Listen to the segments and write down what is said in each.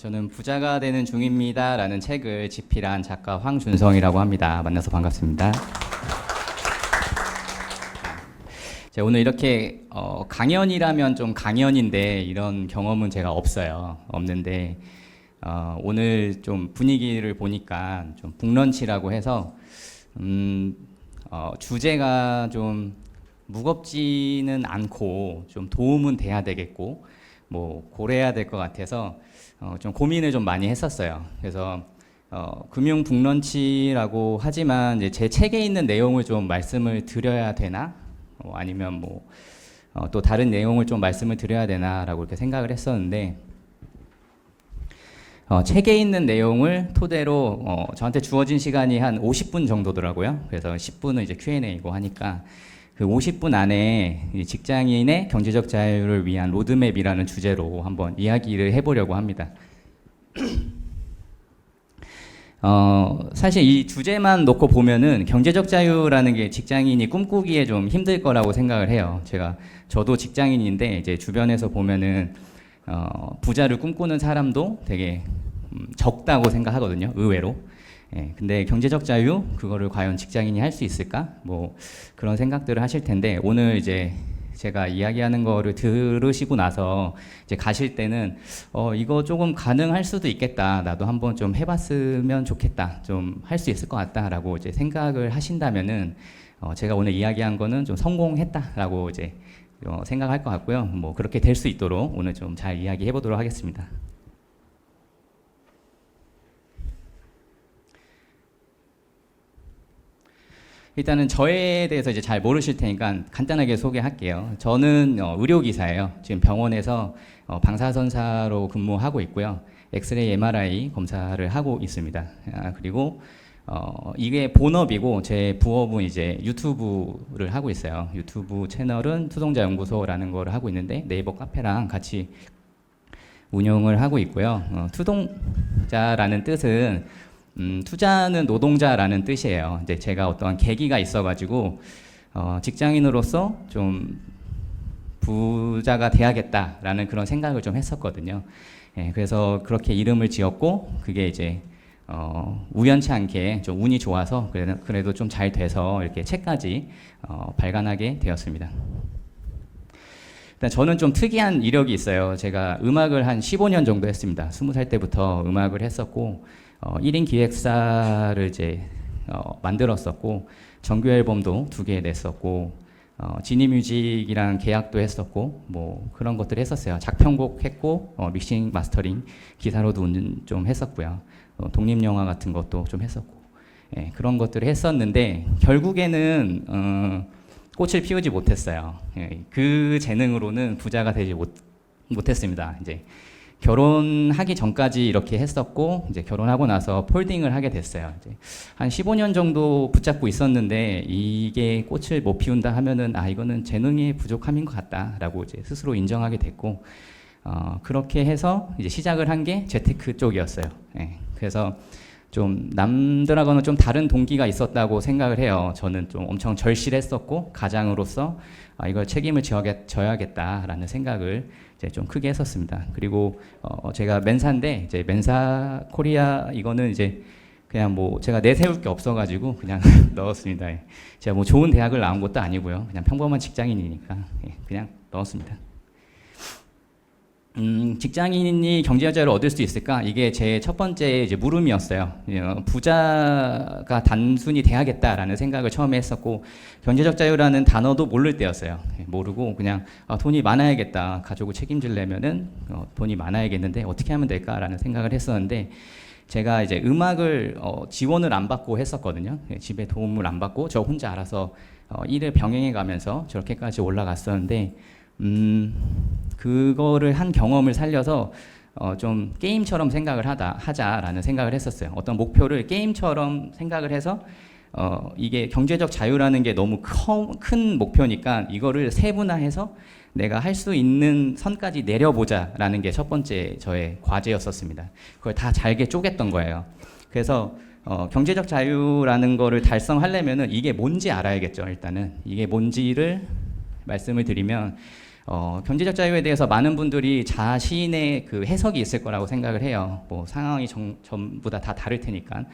저는 부자가 되는 중입니다 라는 책을 집필한 작가 황준성이라고 합니다. 만나서 반갑습니다. 제가 오늘 이렇게 강연이라면 좀 강연인데 이런 경험은 제가 없는데 오늘 좀 분위기를 보니까 좀 북런치라고 해서 주제가 좀 무겁지는 않고 좀 도움은 돼야 되겠고 뭐 고려해야 될 것 같아서 좀 고민을 좀 많이 했었어요. 그래서 금융 북런치라고 하지만 이제 제 책에 있는 내용을 좀 말씀을 드려야 되나? 아니면 뭐 또 다른 내용을 좀 말씀을 드려야 되나라고 이렇게 생각을 했었는데 책에 있는 내용을 토대로 저한테 주어진 시간이 한 50분 정도더라고요. 그래서 10분은 이제 Q&A이고 하니까 그 50분 안에 직장인의 경제적 자유를 위한 로드맵이라는 주제로 한번 이야기를 해보려고 합니다. 사실 이 주제만 놓고 보면은 경제적 자유라는 게 직장인이 꿈꾸기에 좀 힘들 거라고 생각을 해요. 저도 직장인인데 이제 주변에서 보면은 부자를 꿈꾸는 사람도 되게 적다고 생각하거든요. 의외로. 예, 근데 경제적 자유 그거를 과연 직장인이 할 수 있을까? 뭐 그런 생각들을 하실 텐데 오늘 이제 제가 이야기하는 거를 들으시고 나서 이제 가실 때는 이거 조금 가능할 수도 있겠다. 나도 한번 좀 해봤으면 좋겠다. 좀 할 수 있을 것 같다라고 이제 생각을 하신다면은 제가 오늘 이야기한 거는 좀 성공했다라고 이제 생각할 것 같고요. 뭐 그렇게 될 수 있도록 오늘 좀 잘 이야기해 보도록 하겠습니다. 일단은 저에 대해서 이제 잘 모르실 테니까 간단하게 소개할게요. 저는 의료기사예요. 지금 병원에서 방사선사로 근무하고 있고요. 엑스레이 MRI 검사를 하고 있습니다. 그리고 이게 본업이고 제 부업은 이제 유튜브를 하고 있어요. 유튜브 채널은 투동자 연구소라는 거를 하고 있는데 네이버 카페랑 같이 운영을 하고 있고요. 투동자라는 뜻은 투자는 노동자라는 뜻이에요. 이제 제가 어떠한 계기가 있어가지고 직장인으로서 좀 부자가 돼야겠다라는 그런 생각을 좀 했었거든요. 예, 그래서 그렇게 이름을 지었고 그게 이제 우연치 않게 좀 운이 좋아서 그래도 좀 잘 돼서 이렇게 책까지 발간하게 되었습니다. 일단 저는 좀 특이한 이력이 있어요. 제가 음악을 한 15년 정도 했습니다. 20살 때부터 음악을 했었고 1인 기획사를 이제 만들었었고 정규 앨범도 2개 냈었고 지니뮤직이랑 계약도 했었고 뭐 그런 것들 했었어요. 작편곡 했고 믹싱 마스터링 기사로도 좀 했었고요. 독립영화 같은 것도 좀 했었고 예, 그런 것들을 했었는데 결국에는 꽃을 피우지 못했어요. 예, 그 재능으로는 부자가 되지 못했습니다. 이제 결혼하기 전까지 이렇게 했었고 이제 결혼하고 나서 폴딩을 하게 됐어요. 이제 한 15년 정도 붙잡고 있었는데 이게 꽃을 못 피운다 하면은 이거는 재능의 부족함인 것 같다라고 이제 스스로 인정하게 됐고 그렇게 해서 이제 시작을 한 게 재테크 쪽이었어요. 예, 그래서 좀 남들하고는 좀 다른 동기가 있었다고 생각을 해요. 저는 좀 엄청 절실했었고 가장으로서 이걸 책임을 져야겠다라는 생각을 이제 좀 크게 했었습니다. 그리고 제가 멘사인데 이제 멘사 코리아 이거는 이제 그냥 뭐 제가 내세울 게 없어가지고 그냥 넣었습니다. 예. 제가 뭐 좋은 대학을 나온 것도 아니고요. 그냥 평범한 직장인이니까 그냥 넣었습니다. 직장인이 경제적 자유를 얻을 수 있을까? 이게 제 첫 번째 이제 물음이었어요. 부자가 단순히 돼야겠다라는 생각을 처음에 했었고 경제적 자유라는 단어도 모를 때였어요. 모르고 그냥 돈이 많아야겠다. 가족을 책임지려면은 돈이 많아야겠는데 어떻게 하면 될까라는 생각을 했었는데 제가 이제 음악을 지원을 안 받고 했었거든요. 집에 도움을 안 받고 저 혼자 알아서 일을 병행해 가면서 저렇게까지 올라갔었는데 그거를 한 경험을 살려서 좀 게임처럼 생각을 하자라는 생각을 했었어요. 어떤 목표를 게임처럼 생각을 해서 이게 경제적 자유라는 게 너무 큰 목표니까 이거를 세분화해서 내가 할 수 있는 선까지 내려보자라는 게 첫 번째 저의 과제였었습니다. 그걸 다 잘게 쪼갰던 거예요. 그래서 경제적 자유라는 거를 달성하려면은 이게 뭔지 알아야겠죠. 일단은 이게 뭔지를 말씀을 드리면 경제적 자유에 대해서 많은 분들이 자신의 그 해석이 있을 거라고 생각을 해요. 뭐 상황이 전부 다 다를 테니까.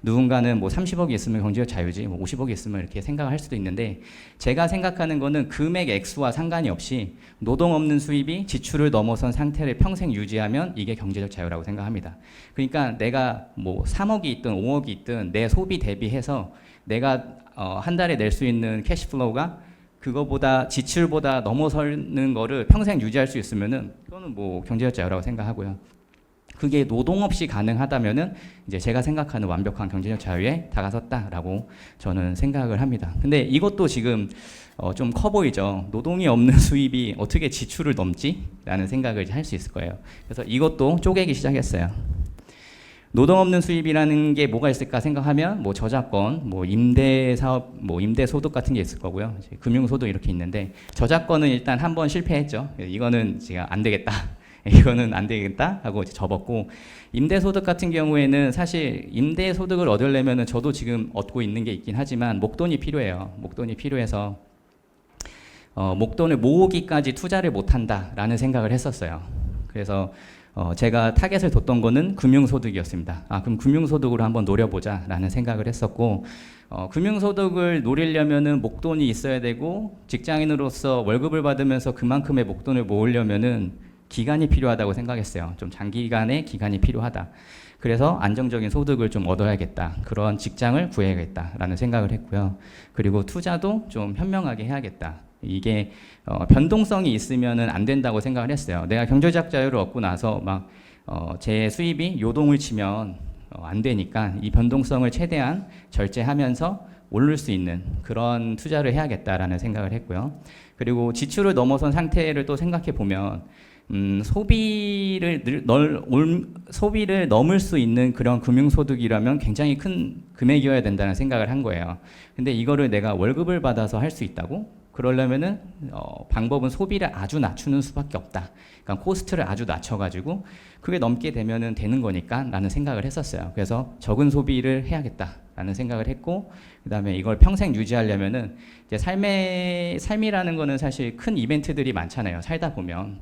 누군가는 뭐 30억이 있으면 경제적 자유지, 뭐 50억이 있으면 이렇게 생각을 할 수도 있는데, 제가 생각하는 거는 금액 액수와 상관이 없이 노동 없는 수입이 지출을 넘어선 상태를 평생 유지하면 이게 경제적 자유라고 생각합니다. 그러니까 내가 뭐 3억이 있든 5억이 있든 내 소비 대비해서 내가 한 달에 낼 수 있는 캐시플로우가 그거보다 지출보다 넘어서는 거를 평생 유지할 수 있으면은 그거는 뭐 경제적 자유라고 생각하고요. 그게 노동 없이 가능하다면은 이제 제가 생각하는 완벽한 경제적 자유에 다가섰다라고 저는 생각을 합니다. 근데 이것도 지금 좀 커 보이죠. 노동이 없는 수입이 어떻게 지출을 넘지? 라는 생각을 할 수 있을 거예요. 그래서 이것도 쪼개기 시작했어요. 노동 없는 수입이라는 게 뭐가 있을까 생각하면 뭐 저작권, 뭐 임대 사업, 뭐 임대 소득 같은 게 있을 거고요. 금융 소득 이렇게 있는데, 저작권은 일단 한번 실패했죠. 이거는 제가 안 되겠다. 이거는 안 되겠다 하고 이제 접었고, 임대 소득 같은 경우에는 사실 임대 소득을 얻으려면은 저도 지금 얻고 있는 게 있긴 하지만 목돈이 필요해요. 목돈이 필요해서 목돈을 모으기까지 투자를 못 한다라는 생각을 했었어요. 그래서 제가 타겟을 뒀던 거는 금융소득이었습니다. 그럼 금융소득으로 한번 노려보자라는 생각을 했었고, 금융소득을 노리려면은 목돈이 있어야 되고, 직장인으로서 월급을 받으면서 그만큼의 목돈을 모으려면은 기간이 필요하다고 생각했어요. 좀 장기간의 기간이 필요하다. 그래서 안정적인 소득을 좀 얻어야겠다. 그런 직장을 구해야겠다라는 생각을 했고요. 그리고 투자도 좀 현명하게 해야겠다. 이게 변동성이 있으면은 안 된다고 생각을 했어요. 내가 경제적 자유를 얻고 나서 막 제 수입이 요동을 치면 안 되니까 이 변동성을 최대한 절제하면서 오를 수 있는 그런 투자를 해야겠다라는 생각을 했고요. 그리고 지출을 넘어선 상태를 또 생각해 보면 소비를 넘을 수 있는 그런 금융소득이라면 굉장히 큰 금액이어야 된다는 생각을 한 거예요. 근데 이거를 내가 월급을 받아서 할 수 있다고? 그러려면은 방법은 소비를 아주 낮추는 수밖에 없다. 그러니까 코스트를 아주 낮춰가지고 그게 넘게 되면은 되는 거니까 라는 생각을 했었어요. 그래서 적은 소비를 해야겠다라는 생각을 했고, 그다음에 이걸 평생 유지하려면은 이제 삶이라는 거는 사실 큰 이벤트들이 많잖아요. 살다 보면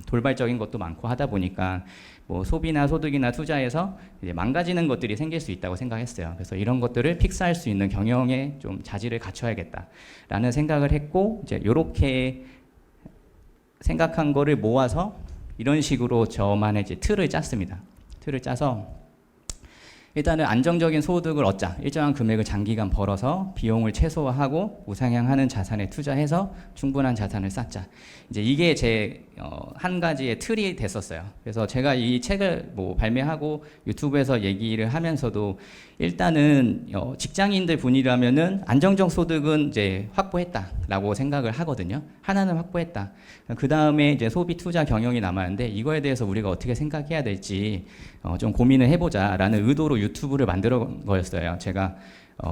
돌발적인 것도 많고 하다 보니까 뭐 소비나 소득이나 투자에서 이제 망가지는 것들이 생길 수 있다고 생각했어요. 그래서 이런 것들을 픽스할 수 있는 경영에 좀 자질을 갖춰야겠다라는 생각을 했고, 이제 이렇게 생각한 거를 모아서 이런 식으로 저만의 이제 틀을 짰습니다. 틀을 짜서 일단은 안정적인 소득을 얻자. 일정한 금액을 장기간 벌어서 비용을 최소화하고 우상향하는 자산에 투자해서 충분한 자산을 쌓자. 이제 이게 제 한 가지의 틀이 됐었어요. 그래서 제가 이 책을 뭐 발매하고 유튜브에서 얘기를 하면서도 일단은 직장인들 분이라면은 안정적 소득은 이제 확보했다라고 생각을 하거든요. 하나는 확보했다. 그 다음에 이제 소비 투자 경영이 남았는데 이거에 대해서 우리가 어떻게 생각해야 될지 좀 고민을 해보자라는 의도로 유튜브를 만들어 거였어요. 제가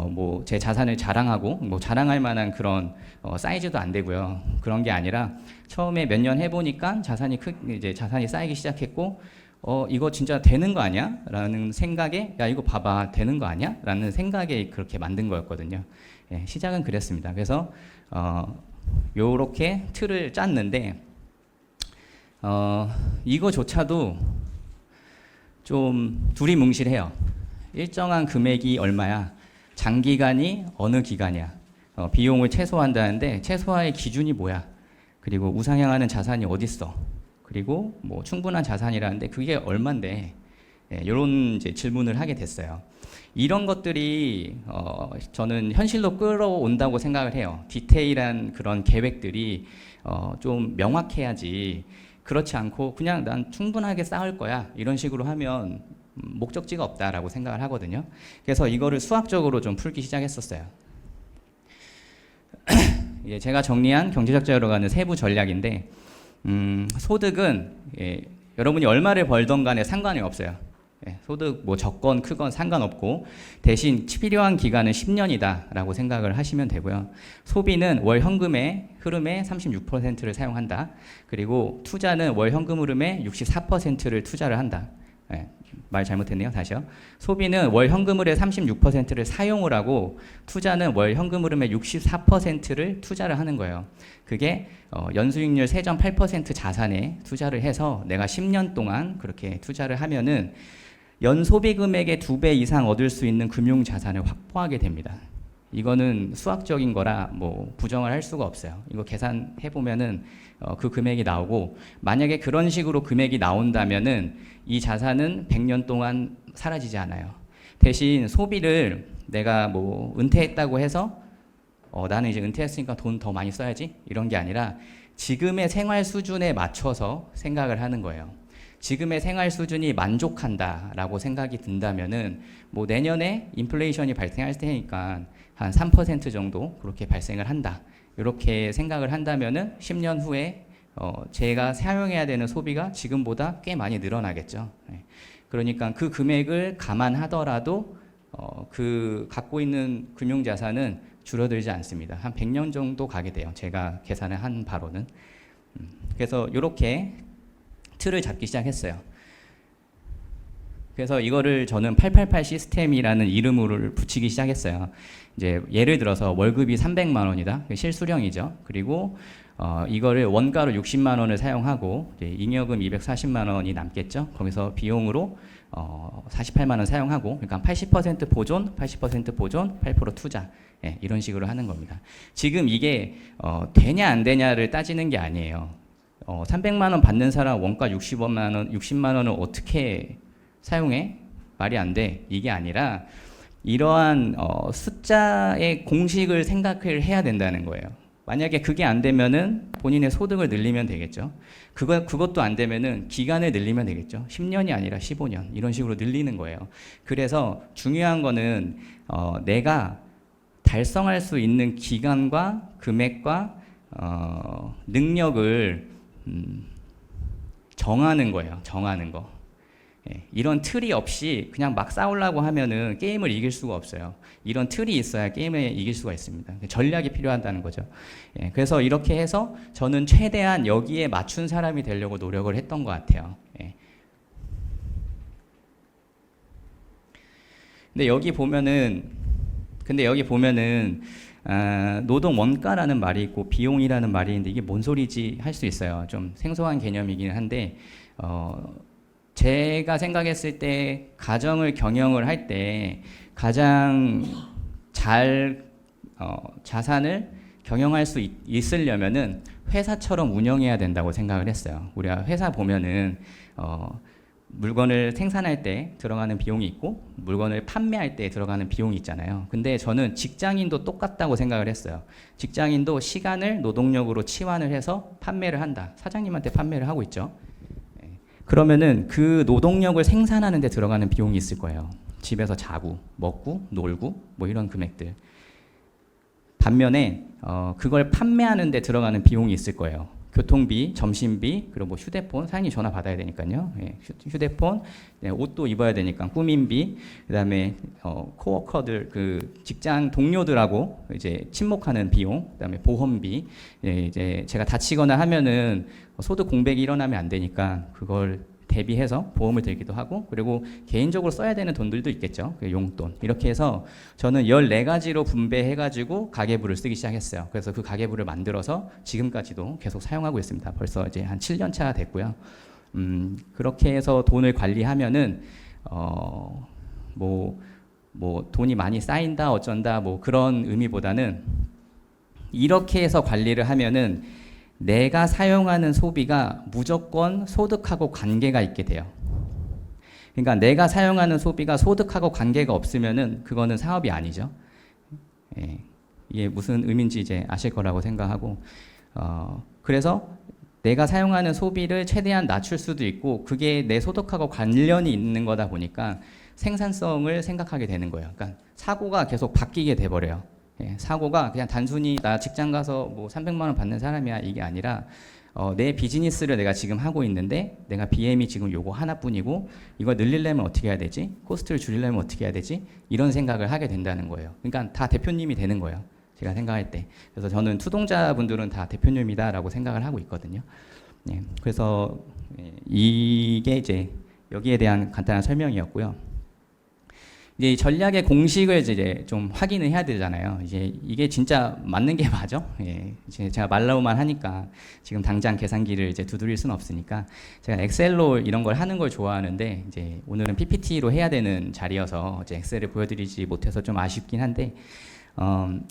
뭐 제 자산을 자랑하고 뭐 자랑할 만한 그런 사이즈도 안 되고요. 그런 게 아니라 처음에 몇 년 해보니까 이제 자산이 쌓이기 시작했고, 이거 진짜 되는 거 아니야? 라는 생각에, 야, 이거 봐봐, 되는 거 아니야? 라는 생각에 그렇게 만든 거였거든요. 예, 시작은 그랬습니다. 그래서 요렇게 틀을 짰는데, 이거조차도 좀 두리뭉실해요. 일정한 금액이 얼마야? 장기간이 어느 기간이야? 비용을 최소화한다는데 최소화의 기준이 뭐야? 그리고 우상향하는 자산이 어딨어? 그리고 뭐 충분한 자산이라는데 그게 얼만데? 이런 이제 질문을 하게 됐어요. 이런 것들이 저는 현실로 끌어온다고 생각을 해요. 디테일한 그런 계획들이 좀 명확해야지. 그렇지 않고 그냥 난 충분하게 쌓을 거야 이런 식으로 하면 목적지가 없다라고 생각을 하거든요. 그래서 이거를 수학적으로 좀 풀기 시작했었어요. 예, 제가 정리한 경제적 자유로 가는 세부 전략인데, 소득은 여러분이 얼마를 벌던 간에 상관이 없어요. 예, 소득 뭐 적건 크건 상관없고 대신 필요한 기간은 10년이다 라고 생각을 하시면 되고요. 소비는 월 현금의 흐름의 36%를 사용한다. 그리고 투자는 월 현금 흐름의 64%를 투자를 한다. 예, 말 잘못했네요. 다시요. 소비는 월 현금 흐름의 36%를 사용을 하고 투자는 월 현금 흐름의 64%를 투자를 하는 거예요. 그게 연수익률 3.8% 자산에 투자를 해서 내가 10년 동안 그렇게 투자를 하면은 연 소비 금액의 2배 이상 얻을 수 있는 금융 자산을 확보하게 됩니다. 이거는 수학적인 거라 뭐 부정을 할 수가 없어요. 이거 계산해 보면은 그 금액이 나오고, 만약에 그런 식으로 금액이 나온다면은 이 자산은 100년 동안 사라지지 않아요. 대신 소비를 내가 뭐 은퇴했다고 해서 나는 이제 은퇴했으니까 돈 더 많이 써야지 이런 게 아니라 지금의 생활 수준에 맞춰서 생각을 하는 거예요. 지금의 생활 수준이 만족한다라고 생각이 든다면은 뭐 내년에 인플레이션이 발생할 테니까 한 3% 정도 그렇게 발생을 한다. 이렇게 생각을 한다면은 10년 후에 제가 사용해야 되는 소비가 지금보다 꽤 많이 늘어나겠죠. 그러니까 그 금액을 감안하더라도 그 갖고 있는 금융자산은 줄어들지 않습니다. 한 100년 정도 가게 돼요. 제가 계산을 한 바로는. 그래서 이렇게 틀을 잡기 시작했어요. 그래서 이거를 저는 888 시스템이라는 이름을 붙이기 시작했어요. 이제 예를 들어서 월급이 300만 원이다. 실수령이죠. 그리고 이거를 원가로 60만 원을 사용하고 잉여금 240만 원이 남겠죠. 거기서 비용으로 48만 원 사용하고, 그러니까 80% 보존, 80% 보존, 8% 투자. 예, 이런 식으로 하는 겁니다. 지금 이게 되냐 안 되냐를 따지는 게 아니에요. 300만 원 받는 사람 원가 60만 원을 어떻게 사용해? 말이 안 돼. 이게 아니라 이러한 숫자의 공식을 생각을 해야 된다는 거예요. 만약에 그게 안 되면은 본인의 소득을 늘리면 되겠죠. 그것도 안 되면은 기간을 늘리면 되겠죠. 10년이 아니라 15년 이런 식으로 늘리는 거예요. 그래서 중요한 거는 내가 달성할 수 있는 기간과 금액과 능력을 정하는 거예요. 정하는 거. 예, 이런 틀이 없이 그냥 막 싸우려고 하면은 게임을 이길 수가 없어요. 이런 틀이 있어야 게임에 이길 수가 있습니다. 전략이 필요하다는 거죠. 예, 그래서 이렇게 해서 저는 최대한 여기에 맞춘 사람이 되려고 노력을 했던 것 같아요. 예. 근데 여기 보면은 노동 원가라는 말이 있고 비용이라는 말이 있는데 이게 뭔 소리지 할 수 있어요. 좀 생소한 개념이긴 한데 제가 생각했을 때 가정을 경영을 할 때 가장 잘 자산을 경영할 수 있으려면은 회사처럼 운영해야 된다고 생각을 했어요. 우리가 회사 보면은 물건을 생산할 때 들어가는 비용이 있고 물건을 판매할 때 들어가는 비용이 있잖아요. 근데 저는 직장인도 똑같다고 생각을 했어요. 직장인도 시간을 노동력으로 치환을 해서 판매를 한다. 사장님한테 판매를 하고 있죠. 그러면은 그 노동력을 생산하는 데 들어가는 비용이 있을 거예요. 집에서 자고 먹고 놀고 뭐 이런 금액들. 반면에 그걸 판매하는 데 들어가는 비용이 있을 거예요. 교통비, 점심비, 그리고 뭐 휴대폰, 사장님 전화 받아야 되니까요. 예, 휴대폰, 옷도 입어야 되니까 꾸민비, 그다음에 코워커들 그 직장 동료들하고 이제 친목하는 비용, 그다음에 보험비, 이제 제가 다치거나 하면은 소득 공백이 일어나면 안 되니까 그걸 대비해서 보험을 들기도 하고, 그리고 개인적으로 써야 되는 돈들도 있겠죠. 그 용돈. 이렇게 해서 저는 14가지로 분배해가지고 가계부를 쓰기 시작했어요. 그래서 그 가계부를 만들어서 지금까지도 계속 사용하고 있습니다. 벌써 이제 한 7년 차 됐고요. 그렇게 해서 돈을 관리하면은 뭐 돈이 많이 쌓인다 어쩐다 뭐 그런 의미보다는 이렇게 해서 관리를 하면은 내가 사용하는 소비가 무조건 소득하고 관계가 있게 돼요. 그러니까 내가 사용하는 소비가 소득하고 관계가 없으면은 그거는 사업이 아니죠. 예, 이게 무슨 의미인지 이제 아실 거라고 생각하고, 그래서 내가 사용하는 소비를 최대한 낮출 수도 있고 그게 내 소득하고 관련이 있는 거다 보니까 생산성을 생각하게 되는 거예요. 그러니까 사고가 계속 바뀌게 돼버려요. 예, 사고가 그냥 단순히 나 직장 가서 뭐 300만 원 받는 사람이야 이게 아니라 내 비즈니스를 내가 지금 하고 있는데 내가 BM이 지금 요거 하나뿐이고 이걸 늘리려면 어떻게 해야 되지? 코스트를 줄이려면 어떻게 해야 되지? 이런 생각을 하게 된다는 거예요. 그러니까 다 대표님이 되는 거예요. 제가 생각할 때. 그래서 저는 투동자분들은 다 대표님이다라고 생각을 하고 있거든요. 예, 그래서 이게 이제 여기에 대한 간단한 설명이었고요. 이제 전략의 공식을 이제 좀 확인을 해야 되잖아요. 이제 이게 진짜 맞는 게 맞아? 예, 이제 제가 말로만 하니까 지금 당장 계산기를 이제 두드릴 수는 없으니까 제가 엑셀로 이런 걸 하는 걸 좋아하는데 이제 오늘은 PPT로 해야 되는 자리여서 이제 엑셀을 보여드리지 못해서 좀 아쉽긴 한데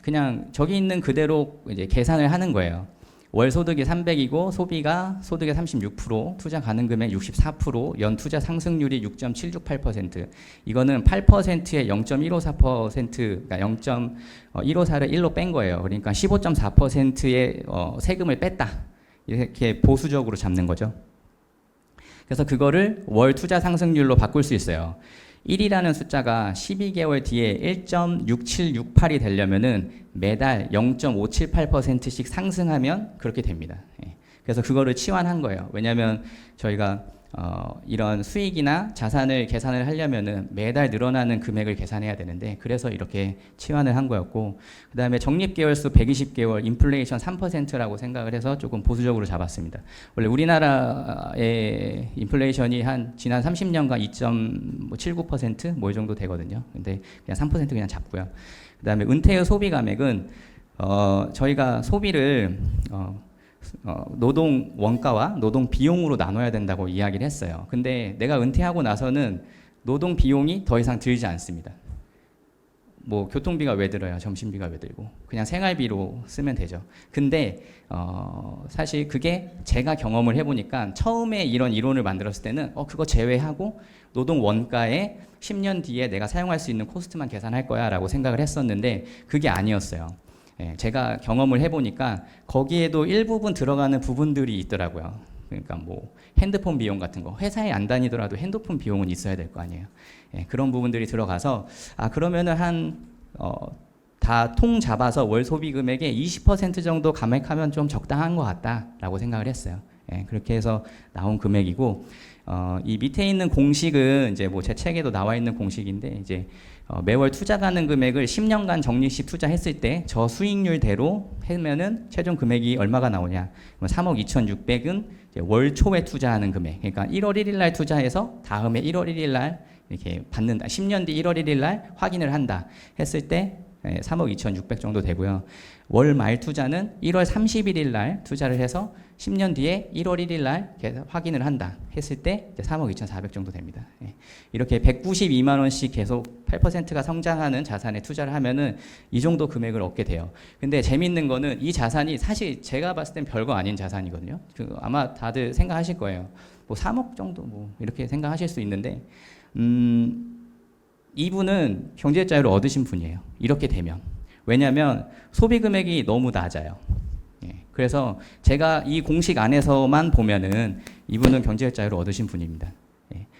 그냥 저기 있는 그대로 이제 계산을 하는 거예요. 월 소득이 300이고 소비가 소득의 36%, 투자 가능 금액 64%, 연 투자 상승률이 6.768%. 이거는 8%에 0.154%, 그러니까 0.154를 1로 뺀 거예요. 그러니까 15.4%의 세금을 뺐다. 이렇게 보수적으로 잡는 거죠. 그래서 그거를 월 투자 상승률로 바꿀 수 있어요. 1이라는 숫자가 12개월 뒤에 1.6768이 되려면은 매달 0.578%씩 상승하면 그렇게 됩니다. 예. 그래서 그거를 치환한 거예요. 왜냐하면 저희가 이런 수익이나 자산을 계산을 하려면은 매달 늘어나는 금액을 계산해야 되는데 그래서 이렇게 치환을 한 거였고 그 다음에 적립개월수 120개월 인플레이션 3%라고 생각을 해서 조금 보수적으로 잡았습니다. 원래 우리나라의 인플레이션이 한 지난 30년간 2.79% 뭐 이 정도 되거든요. 근데 그냥 3% 그냥 잡고요. 그 다음에 은퇴의 소비 감액은 저희가 소비를 노동 원가와 노동 비용으로 나눠야 된다고 이야기를 했어요. 근데 내가 은퇴하고 나서는 노동 비용이 더 이상 들지 않습니다. 뭐 교통비가 왜 들어요? 점심비가 왜 들고? 그냥 생활비로 쓰면 되죠. 근데 사실 그게 제가 경험을 해보니까 처음에 이런 이론을 만들었을 때는 그거 제외하고 노동 원가에 10년 뒤에 내가 사용할 수 있는 코스트만 계산할 거야 라고 생각을 했었는데 그게 아니었어요. 예, 제가 경험을 해보니까 거기에도 일부분 들어가는 부분들이 있더라고요. 그러니까 뭐 핸드폰 비용 같은 거 회사에 안 다니더라도 핸드폰 비용은 있어야 될 거 아니에요. 예, 그런 부분들이 들어가서 그러면은 다 통 잡아서 월 소비 금액의 20% 정도 감액하면 좀 적당한 것 같다라고 생각을 했어요. 예, 그렇게 해서 나온 금액이고 이 밑에 있는 공식은 이제 뭐 제 책에도 나와 있는 공식인데 이제 매월 투자 가능 금액을 10년간 적립식 투자했을 때 저 수익률대로 하면은 최종 금액이 얼마가 나오냐? 3억 2,600은 월 초에 투자하는 금액. 그러니까 1월 1일 날 투자해서 다음에 1월 1일 날 이렇게 받는다. 10년 뒤 1월 1일 날 확인을 한다. 했을 때 3억 2,600 정도 되고요. 월 말 투자는 1월 31일 날 투자를 해서 10년 뒤에 1월 1일 날 확인을 한다 했을 때 3억 2,400 정도 됩니다. 이렇게 192만 원씩 계속 8%가 성장하는 자산에 투자를 하면은 이 정도 금액을 얻게 돼요. 근데 재밌는 거는 이 자산이 사실 제가 봤을 땐 별거 아닌 자산이거든요. 아마 다들 생각하실 거예요. 뭐 3억 정도 뭐 이렇게 생각하실 수 있는데 이분은 경제 자유를 얻으신 분이에요. 이렇게 되면. 왜냐하면 소비 금액이 너무 낮아요. 그래서 제가 이 공식 안에서만 보면은 이분은 경제 자유를 얻으신 분입니다.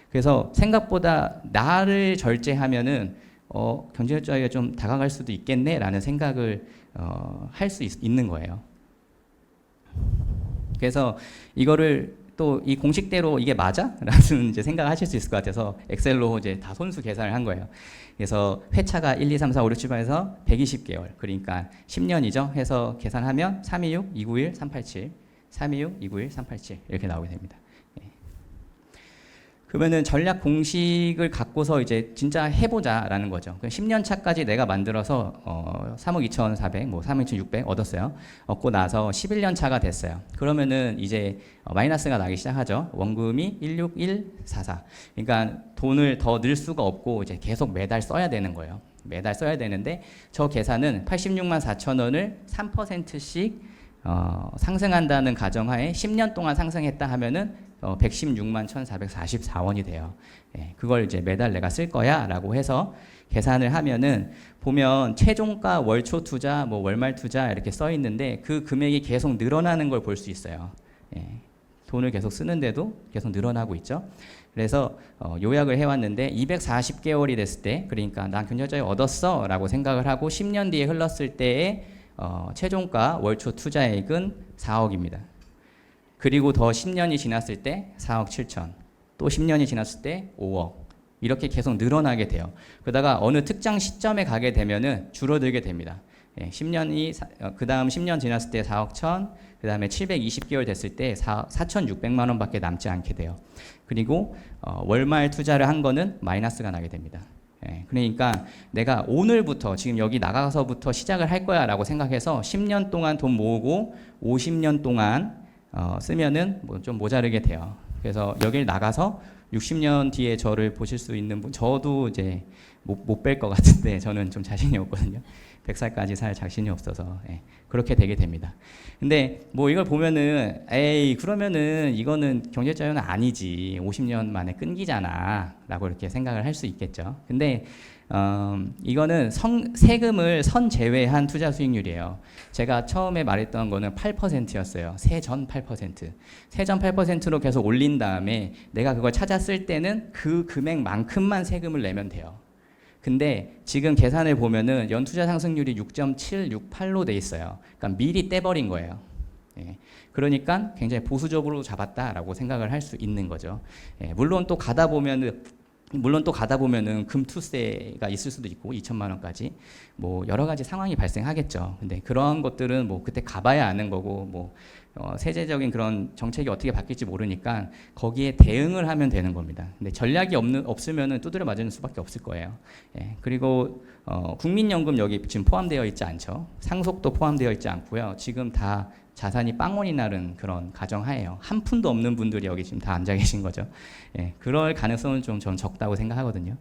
그래서 생각보다 나를 절제하면은 경제 자유에 좀 다가갈 수도 있겠네라는 생각을 할 수 있는 거예요. 그래서 이거를 또 이 공식대로 이게 맞아? 라는 이제 생각하실 수 있을 것 같아서 엑셀로 이제 다 손수 계산을 한 거예요. 그래서 회차가 1, 2, 3, 4, 5, 6, 7, 8에서 120개월 그러니까 10년이죠. 해서 계산하면 326, 291, 387 326, 291, 387 이렇게 나오게 됩니다. 그러면은 전략 공식을 갖고서 이제 진짜 해보자라는 거죠. 10년 차까지 내가 만들어서 3억 2,400, 뭐 3억 2,600 얻었어요. 얻고 나서 11년 차가 됐어요. 그러면은 이제 마이너스가 나기 시작하죠. 원금이 16144. 그러니까 돈을 더 넣을 수가 없고 이제 계속 매달 써야 되는 거예요. 매달 써야 되는데 저 계산은 86만 4천 원을 3%씩 상승한다는 가정하에 10년 동안 상승했다 하면은 116만 1,444원이 돼요. 그걸 이제 매달 내가 쓸 거야 라고 해서 계산을 하면은 보면 최종가 월초 투자 뭐 월말 투자 이렇게 써 있는데 그 금액이 계속 늘어나는 걸 볼 수 있어요. 돈을 계속 쓰는데도 계속 늘어나고 있죠. 그래서 요약을 해왔는데 240개월이 됐을 때 그러니까 난 경제자유 얻었어 라고 생각을 하고 10년 뒤에 흘렀을 때의 최종가 월초 투자액은 4억입니다. 그리고 더 10년이 지났을 때 4억 7천, 또 10년이 지났을 때 5억 이렇게 계속 늘어나게 돼요. 그러다가 어느 특정 시점에 가게 되면은 줄어들게 됩니다. 예, 10년이 그 다음 10년 지났을 때 4억 1천, 그 다음에 720개월 됐을 때 4,600만 원밖에 남지 않게 돼요. 그리고 월말 투자를 한 거는 마이너스가 나게 됩니다. 예, 그러니까 내가 오늘부터 지금 여기 나가서부터 시작을 할 거야 라고 생각해서 10년 동안 돈 모으고 50년 동안 쓰면은 뭐 좀 모자르게 돼요. 그래서 여길 나가서 60년 뒤에 저를 보실 수 있는 분, 저도 이제 못 뵐 것 같은데 저는 좀 자신이 없거든요. 100살까지 살 자신이 없어서 예, 그렇게 되게 됩니다. 근데 뭐 이걸 보면은 에이 그러면은 이거는 경제자유는 아니지, 50년 만에 끊기잖아 라고 이렇게 생각을 할 수 있겠죠. 근데 이거는 세금을 선제외한 투자 수익률이에요. 제가 처음에 말했던 거는 8%였어요. 세전 8%. 세전 8%로 계속 올린 다음에 내가 그걸 찾았을 때는 그 금액만큼만 세금을 내면 돼요. 근데 지금 계산을 보면은 연투자 상승률이 6.768로 돼 있어요. 그러니까 미리 떼버린 거예요. 예. 그러니까 굉장히 보수적으로 잡았다라고 생각을 할 수 있는 거죠. 예. 물론 또 가다 보면은 금투세가 있을 수도 있고 2천만 원까지 뭐 여러 가지 상황이 발생하겠죠. 근데 그런 것들은 뭐 그때 가봐야 아는 거고 뭐 세제적인 그런 정책이 어떻게 바뀔지 모르니까 거기에 대응을 하면 되는 겁니다. 근데 전략이 없으면은 두드려 맞을 수밖에 없을 거예요. 예, 그리고 국민연금 여기 지금 포함되어 있지 않죠. 상속도 포함되어 있지 않고요. 지금 다 자산이 빵원이 나는 그런 가정하에요. 한 푼도 없는 분들이 여기 지금 다 앉아 계신 거죠. 예, 그럴 가능성은 좀 전 적다고 생각하거든요.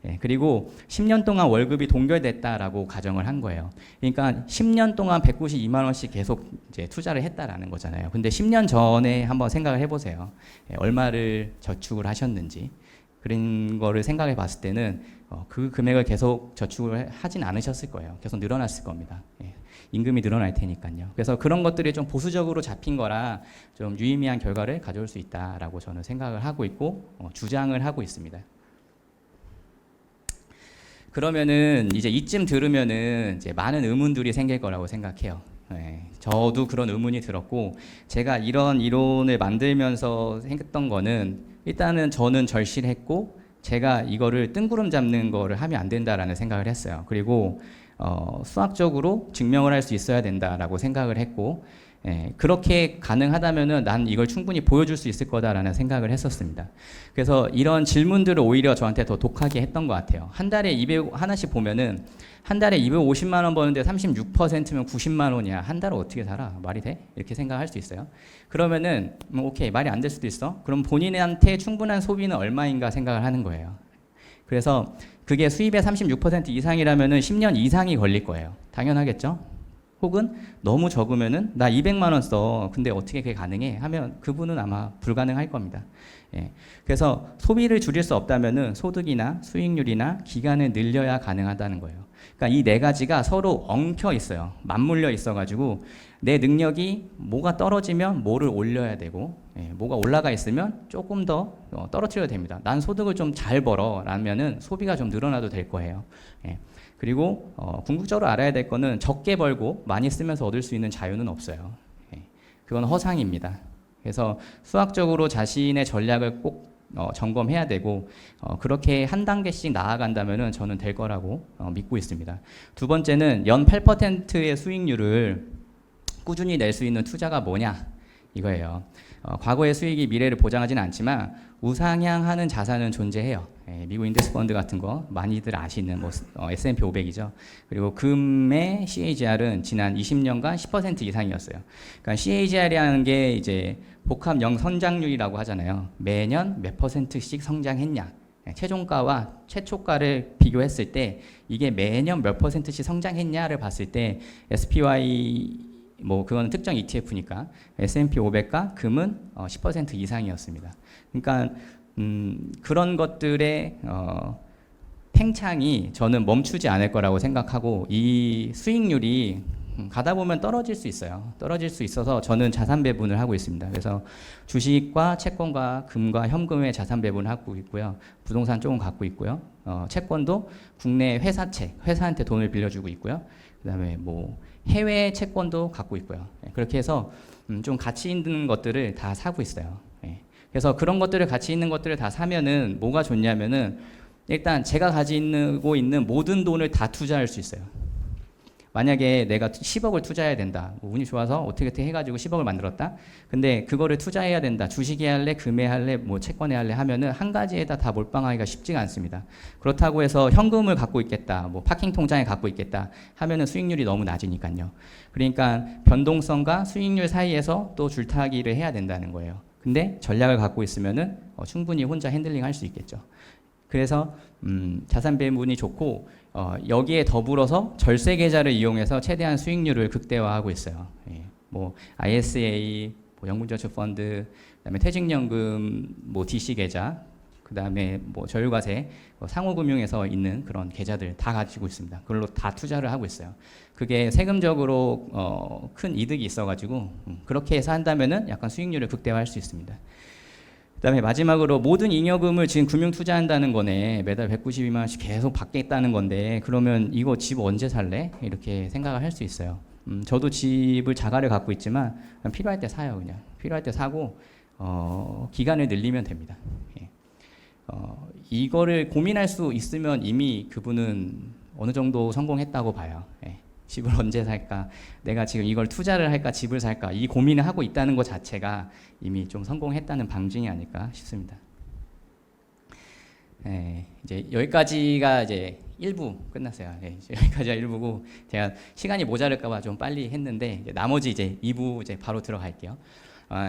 예, 그리고 10년 동안 월급이 동결됐다라고 가정을 한 거예요. 그러니까 10년 동안 192만 원씩 계속 이제 투자를 했다라는 거잖아요. 근데 10년 전에 한번 생각을 해보세요. 예, 얼마를 저축을 하셨는지. 그런 거를 생각해 봤을 때는 그 금액을 계속 저축을 하진 않으셨을 거예요. 계속 늘어났을 겁니다. 예. 임금이 늘어날 테니까요. 그래서 그런 것들이 좀 보수적으로 잡힌 거라 좀 유의미한 결과를 가져올 수 있다라고 저는 생각을 하고 있고 주장을 하고 있습니다. 그러면은 이제 이쯤 들으면은 이제 많은 의문들이 생길 거라고 생각해요. 네, 저도 그런 의문이 들었고 제가 이런 이론을 만들면서 생겼던 거는 일단은 저는 절실했고 제가 이거를 뜬구름 잡는 거를 하면 안 된다라는 생각을 했어요. 그리고 수학적으로 증명을 할 수 있어야 된다라고 생각을 했고 그렇게 가능하다면은 난 이걸 충분히 보여줄 수 있을 거다라는 생각을 했었습니다. 그래서 이런 질문들을 오히려 저한테 더 독하게 했던 것 같아요. 한 달에 200 하나씩 보면은 한 달에 250만 원 버는데 36%면 90만 원이야. 한 달을 어떻게 살아? 말이 돼? 이렇게 생각할 수 있어요. 그러면은 뭐 오케이, 말이 안 될 수도 있어. 그럼 본인한테 충분한 소비는 얼마인가 생각을 하는 거예요. 그래서 그게 수입의 36% 이상이라면은 10년 이상이 걸릴 거예요. 당연하겠죠? 혹은 너무 적으면은 나 200만 원 써. 근데 어떻게 그게 가능해? 하면 그분은 아마 불가능할 겁니다. 예. 그래서 소비를 줄일 수 없다면은 소득이나 수익률이나 기간을 늘려야 가능하다는 거예요. 그러니까 이 네 가지가 서로 엉켜 있어요. 맞물려 있어가지고 내 능력이 뭐가 떨어지면 뭐를 올려야 되고 뭐가 올라가 있으면 조금 더 떨어뜨려야 됩니다. 난 소득을 좀 잘 벌어 라면은 소비가 좀 늘어나도 될 거예요. 그리고 궁극적으로 알아야 될 거는 적게 벌고 많이 쓰면서 얻을 수 있는 자유는 없어요. 그건 허상입니다. 그래서 수학적으로 자신의 전략을 꼭 점검해야 되고 그렇게 한 단계씩 나아간다면은 저는 될 거라고 믿고 있습니다. 두 번째는 연 8%의 수익률을 꾸준히 낼 수 있는 투자가 뭐냐 이거예요. 과거의 수익이 미래를 보장하지는 않지만 우상향하는 자산은 존재해요. 미국 인덱스 펀드 같은 거 많이들 아시는 뭐 S&P 500이죠. 그리고 금의 CAGR은 지난 20년간 10% 이상이었어요. 그러니까 CAGR이라는 게 이제 복합 영성장률이라고 하잖아요. 매년 몇 %씩 성장했냐. 최종가와 최초가를 비교했을 때 이게 매년 몇 %씩 성장했냐를 봤을 때 SPY 뭐 그거는 특정 ETF니까 S&P 500과 금은 10% 이상이었습니다. 그러니까 그런 것들의 팽창이 저는 멈추지 않을 거라고 생각하고 이 수익률이 가다 보면 떨어질 수 있어요. 떨어질 수 있어서 저는 자산 배분을 하고 있습니다. 그래서 주식과 채권과 금과 현금의 자산 배분을 하고 있고요. 부동산 조금 갖고 있고요. 채권도 국내 회사채, 회사한테 돈을 빌려주고 있고요. 그다음에 뭐 해외 채권도 갖고 있고요. 그렇게 해서 좀 가치 있는 것들을 다 사고 있어요. 그래서 그런 것들을 가치 있는 것들을 다 사면은 뭐가 좋냐면은 일단 제가 가지고 있는 모든 돈을 다 투자할 수 있어요. 만약에 내가 10억을 투자해야 된다. 뭐 운이 좋아서 어떻게 해가지고 10억을 만들었다. 근데 그거를 투자해야 된다. 주식에 할래, 금에 할래, 뭐 채권에 할래 하면은 한 가지에다 다 몰빵하기가 쉽지가 않습니다. 그렇다고 해서 현금을 갖고 있겠다. 뭐 파킹 통장에 갖고 있겠다. 하면은 수익률이 너무 낮으니까요. 그러니까 변동성과 수익률 사이에서 또 줄타기를 해야 된다는 거예요. 근데 전략을 갖고 있으면은 충분히 혼자 핸들링 할 수 있겠죠. 그래서 자산 배분이 좋고 여기에 더불어서 절세 계좌를 이용해서 최대한 수익률을 극대화하고 있어요. 예. 뭐 ISA, 뭐 연금저축펀드, 그다음에 퇴직연금, 뭐 DC 계좌, 그다음에 뭐 저율과세, 상호금융에서 있는 그런 계좌들 다 가지고 있습니다. 그걸로 다 투자를 하고 있어요. 그게 세금적으로 큰 이득이 있어가지고 그렇게 해서 한다면은 약간 수익률을 극대화할 수 있습니다. 그다음에 마지막으로 모든 잉여금을 지금 금융 투자한다는 거네. 매달 192만 원씩 계속 받겠다는 건데 그러면 이거 집 언제 살래? 이렇게 생각을 할 수 있어요. 저도 집을 자가를 갖고 있지만 필요할 때 사요. 그냥 필요할 때 사고 기간을 늘리면 됩니다. 예. 이거를 고민할 수 있으면 이미 그분은 어느 정도 성공했다고 봐요. 예. 집을 언제 살까? 내가 지금 이걸 투자를 할까? 집을 살까? 이 고민을 하고 있다는 것 자체가 이미 좀 성공했다는 방증이 아닐까 싶습니다. 네, 이제 여기까지가 이제 1부 끝났어요. 네, 이제 여기까지가 1부고 제가 시간이 모자랄까봐 좀 빨리 했는데 이제 나머지 이제 2부 이제 바로 들어갈게요.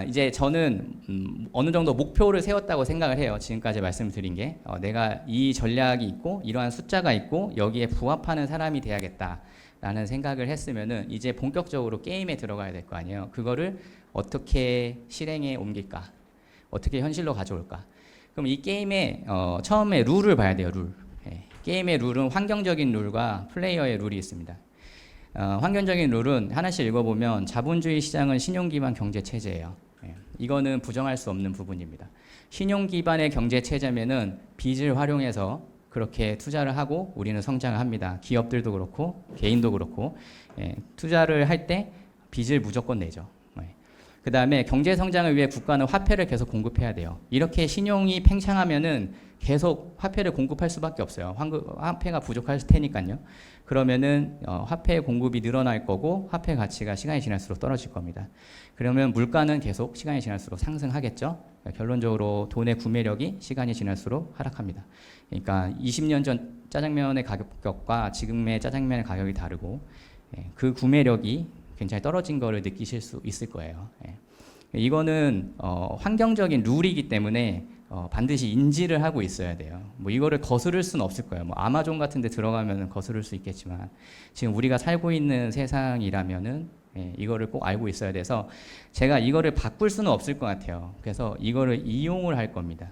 이제 저는 어느 정도 목표를 세웠다고 생각을 해요. 지금까지 말씀드린 게 내가 이 전략이 있고 이러한 숫자가 있고 여기에 부합하는 사람이 돼야겠다. 라는 생각을 했으면은 이제 본격적으로 게임에 들어가야 될 거 아니에요. 그거를 어떻게 실행에 옮길까? 어떻게 현실로 가져올까? 그럼 이 게임의 처음에 룰을 봐야 돼요. 룰. 예. 게임의 룰은 환경적인 룰과 플레이어의 룰이 있습니다. 환경적인 룰은 하나씩 읽어보면 자본주의 시장은 신용 기반 경제 체제예요. 예. 이거는 부정할 수 없는 부분입니다. 신용 기반의 경제 체제면은 빚을 활용해서 그렇게 투자를 하고 우리는 성장을 합니다. 기업들도 그렇고 개인도 그렇고 투자를 할 때 빚을 무조건 내죠. 그 다음에 경제 성장을 위해 국가는 화폐를 계속 공급해야 돼요. 이렇게 신용이 팽창하면은 계속 화폐를 공급할 수밖에 없어요. 화폐가 부족할 테니까요. 그러면은 화폐 공급이 늘어날 거고 화폐 가치가 시간이 지날수록 떨어질 겁니다. 그러면 물가는 계속 시간이 지날수록 상승하겠죠. 결론적으로 돈의 구매력이 시간이 지날수록 하락합니다. 그러니까 20년 전 짜장면의 가격과 지금의 짜장면의 가격이 다르고 그 구매력이 굉장히 떨어진 거를 느끼실 수 있을 거예요. 이거는 환경적인 룰이기 때문에 반드시 인지를 하고 있어야 돼요. 뭐 이거를 거스를 수는 없을 거예요. 뭐 아마존 같은 데 들어가면 거스를 수 있겠지만 지금 우리가 살고 있는 세상이라면은 이거를 꼭 알고 있어야 돼서 제가 이거를 바꿀 수는 없을 것 같아요. 그래서 이거를 이용을 할 겁니다.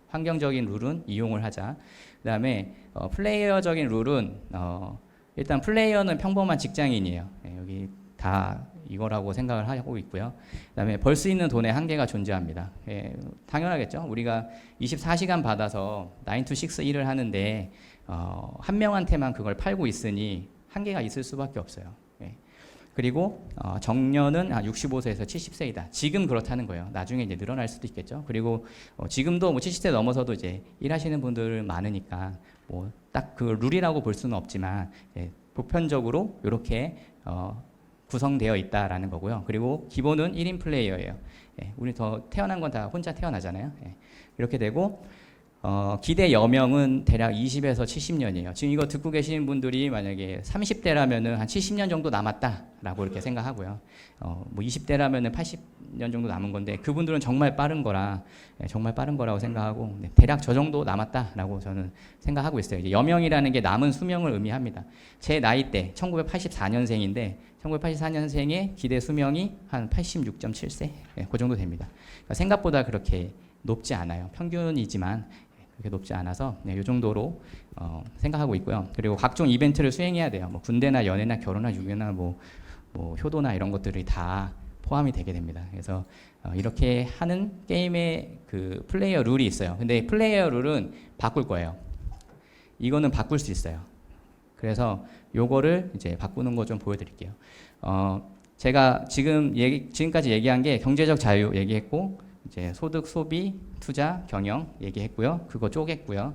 환경적인 룰은 이용을 하자. 그 다음에 플레이어적인 룰은 일단 플레이어는 평범한 직장인이에요. 여기 다 이거라고 생각을 하고 있고요. 그다음에 벌 수 있는 돈의 한계가 존재합니다. 당연하겠죠. 우리가 24시간 받아서 9 to 6 일을 하는데 한 명한테만 그걸 팔고 있으니 한계가 있을 수밖에 없어요. 그리고 정년은 65세에서 70세이다. 지금 그렇다는 거예요. 나중에 이제 늘어날 수도 있겠죠. 그리고 지금도 뭐 70세 넘어서도 이제 일하시는 분들 많으니까 뭐 딱 그 룰이라고 볼 수는 없지만 보편적으로 이렇게 구성되어 있다라는 거고요. 그리고 기본은 1인 플레이어예요. 우리 태어난 건 다 혼자 태어나잖아요. 이렇게 되고 기대 여명은 대략 20에서 70년이에요. 지금 이거 듣고 계시는 분들이 만약에 30대라면은 한 70년 정도 남았다라고 이렇게 생각하고요. 뭐 20대라면은 80년 정도 남은 건데 그분들은 정말 빠른 거라고 생각하고 대략 저 정도 남았다라고 저는 생각하고 있어요. 이제 여명이라는 게 남은 수명을 의미합니다. 제 나이 때 1984년생인데 1984년생의 기대 수명이 한 86.7세 그 정도 됩니다. 그러니까 생각보다 그렇게 높지 않아요. 평균이지만 그렇게 높지 않아서 이 정도로 생각하고 있고요. 그리고 각종 이벤트를 수행해야 돼요. 뭐 군대나 연애나 결혼이나 유교나 뭐 효도나 이런 것들이 다 포함이 되게 됩니다. 그래서 이렇게 하는 게임의 그 플레이어 룰이 있어요. 근데 플레이어 룰은 바꿀 거예요. 이거는 바꿀 수 있어요. 그래서 요거를 이제 바꾸는 거 좀 보여드릴게요. 제가 지금까지 얘기한 게 경제적 자유 얘기했고 이제 소득, 소비, 투자, 경영 얘기했고요. 그거 쪼갰고요.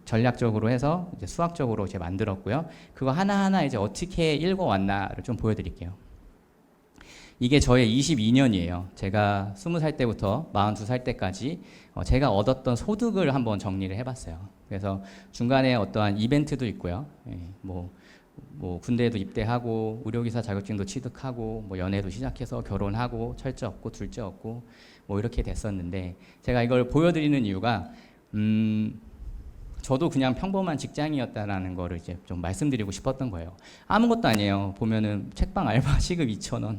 전략적으로 해서 이제 수학적으로 이제 만들었고요. 그거 하나하나 이제 어떻게 읽어왔나를 좀 보여드릴게요. 이게 저의 22년이에요. 제가 20살 때부터 42살 때까지 제가 얻었던 소득을 한번 정리를 해봤어요. 그래서 중간에 어떠한 이벤트도 있고요. 예, 뭐 군대에도 입대하고 의료기사 자격증도 취득하고 뭐 연애도 시작해서 결혼하고 첫째 얻고 둘째 얻고 뭐 이렇게 됐었는데 제가 이걸 보여드리는 이유가 저도 그냥 평범한 직장이었다라는 거를 이제 좀 말씀드리고 싶었던 거예요. 아무것도 아니에요. 보면은 책방 알바 시급 2,000원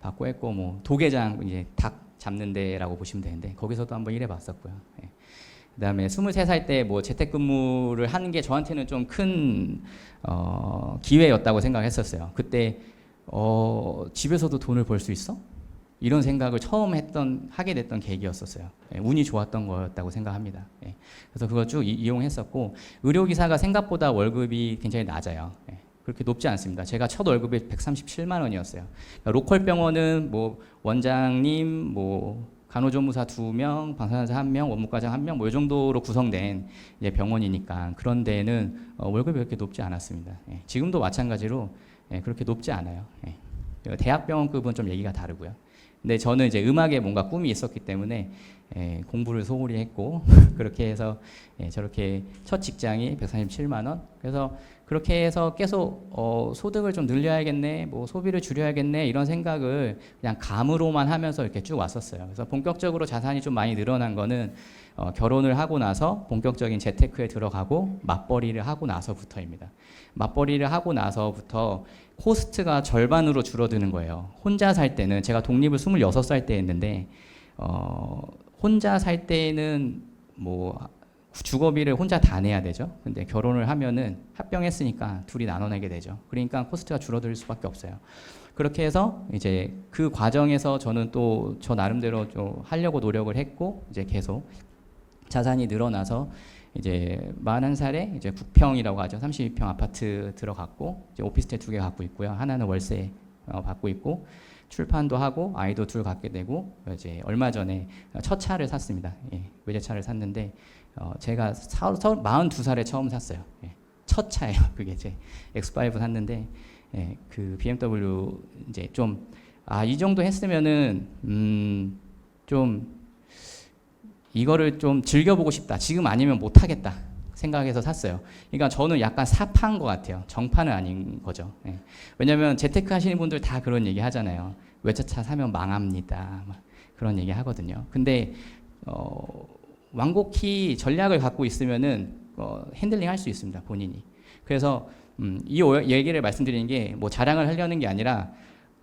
받고 했고 뭐 도계장 이제 닭 잡는 데라고 보시면 되는데 거기서도 한번 일해봤었고요. 예. 그다음에 23살 때 뭐 재택근무를 하는 게 저한테는 좀 큰 기회였다고 생각했었어요. 그때 집에서도 돈을 벌 수 있어? 이런 생각을 처음 하게 됐던 계기였었어요. 예, 운이 좋았던 거였다고 생각합니다. 예, 그래서 그거 쭉 이용했었고 의료기사가 생각보다 월급이 굉장히 낮아요. 예, 그렇게 높지 않습니다. 제가 첫 월급이 137만 원이었어요. 그러니까 로컬 병원은 뭐 원장님, 뭐 간호조무사 2명, 방사선사 1명, 원무과장 1명 뭐 이 정도로 구성된 이제 병원이니까 그런 데는 월급이 그렇게 높지 않았습니다. 예, 지금도 마찬가지로 예, 그렇게 높지 않아요. 예, 대학병원급은 좀 얘기가 다르고요. 근데 저는 이제 음악에 뭔가 꿈이 있었기 때문에 공부를 소홀히 했고 그렇게 해서 저렇게 첫 직장이 137만 원. 그래서 그렇게 해서 계속 소득을 좀 늘려야겠네, 뭐 소비를 줄여야겠네 이런 생각을 그냥 감으로만 하면서 이렇게 쭉 왔었어요. 그래서 본격적으로 자산이 좀 많이 늘어난 거는 결혼을 하고 나서 본격적인 재테크에 들어가고 맞벌이를 하고 나서부터입니다. 맞벌이를 하고 나서부터 코스트가 절반으로 줄어드는 거예요. 혼자 살 때는 제가 독립을 26살 때 했는데 혼자 살 때는 뭐 주거비를 혼자 다 내야 되죠. 근데 결혼을 하면은 합병했으니까 둘이 나눠 내게 되죠. 그러니까 코스트가 줄어들 수밖에 없어요. 그렇게 해서 이제 그 과정에서 저는 또 저 나름대로 좀 하려고 노력을 했고 이제 계속 자산이 늘어나서 이제 41살에 이제 9평이라고 하죠. 32평 아파트 들어갔고 이제 오피스텔 2개 갖고 있고요. 하나는 월세 받고 있고 출판도 하고 아이도 둘 갖게 되고 이제 얼마 전에 첫 차를 샀습니다. 예, 외제차를 샀는데 제가 42살에 처음 샀어요. 예, 첫 차예요. 그게 제 X5 샀는데 예, 그 BMW 이제 좀 이 정도 했으면은 좀 이거를 좀 즐겨보고 싶다. 지금 아니면 못하겠다 생각해서 샀어요. 그러니까 저는 약간 사파인 것 같아요. 정파는 아닌 거죠. 예. 왜냐하면 재테크 하시는 분들 다 그런 얘기 하잖아요. 외제차 사면 망합니다. 막 그런 얘기 하거든요. 근데 완곡히 전략을 갖고 있으면은 핸들링 할 수 있습니다. 본인이. 그래서 이 얘기를 말씀드리는 게 뭐 자랑을 하려는 게 아니라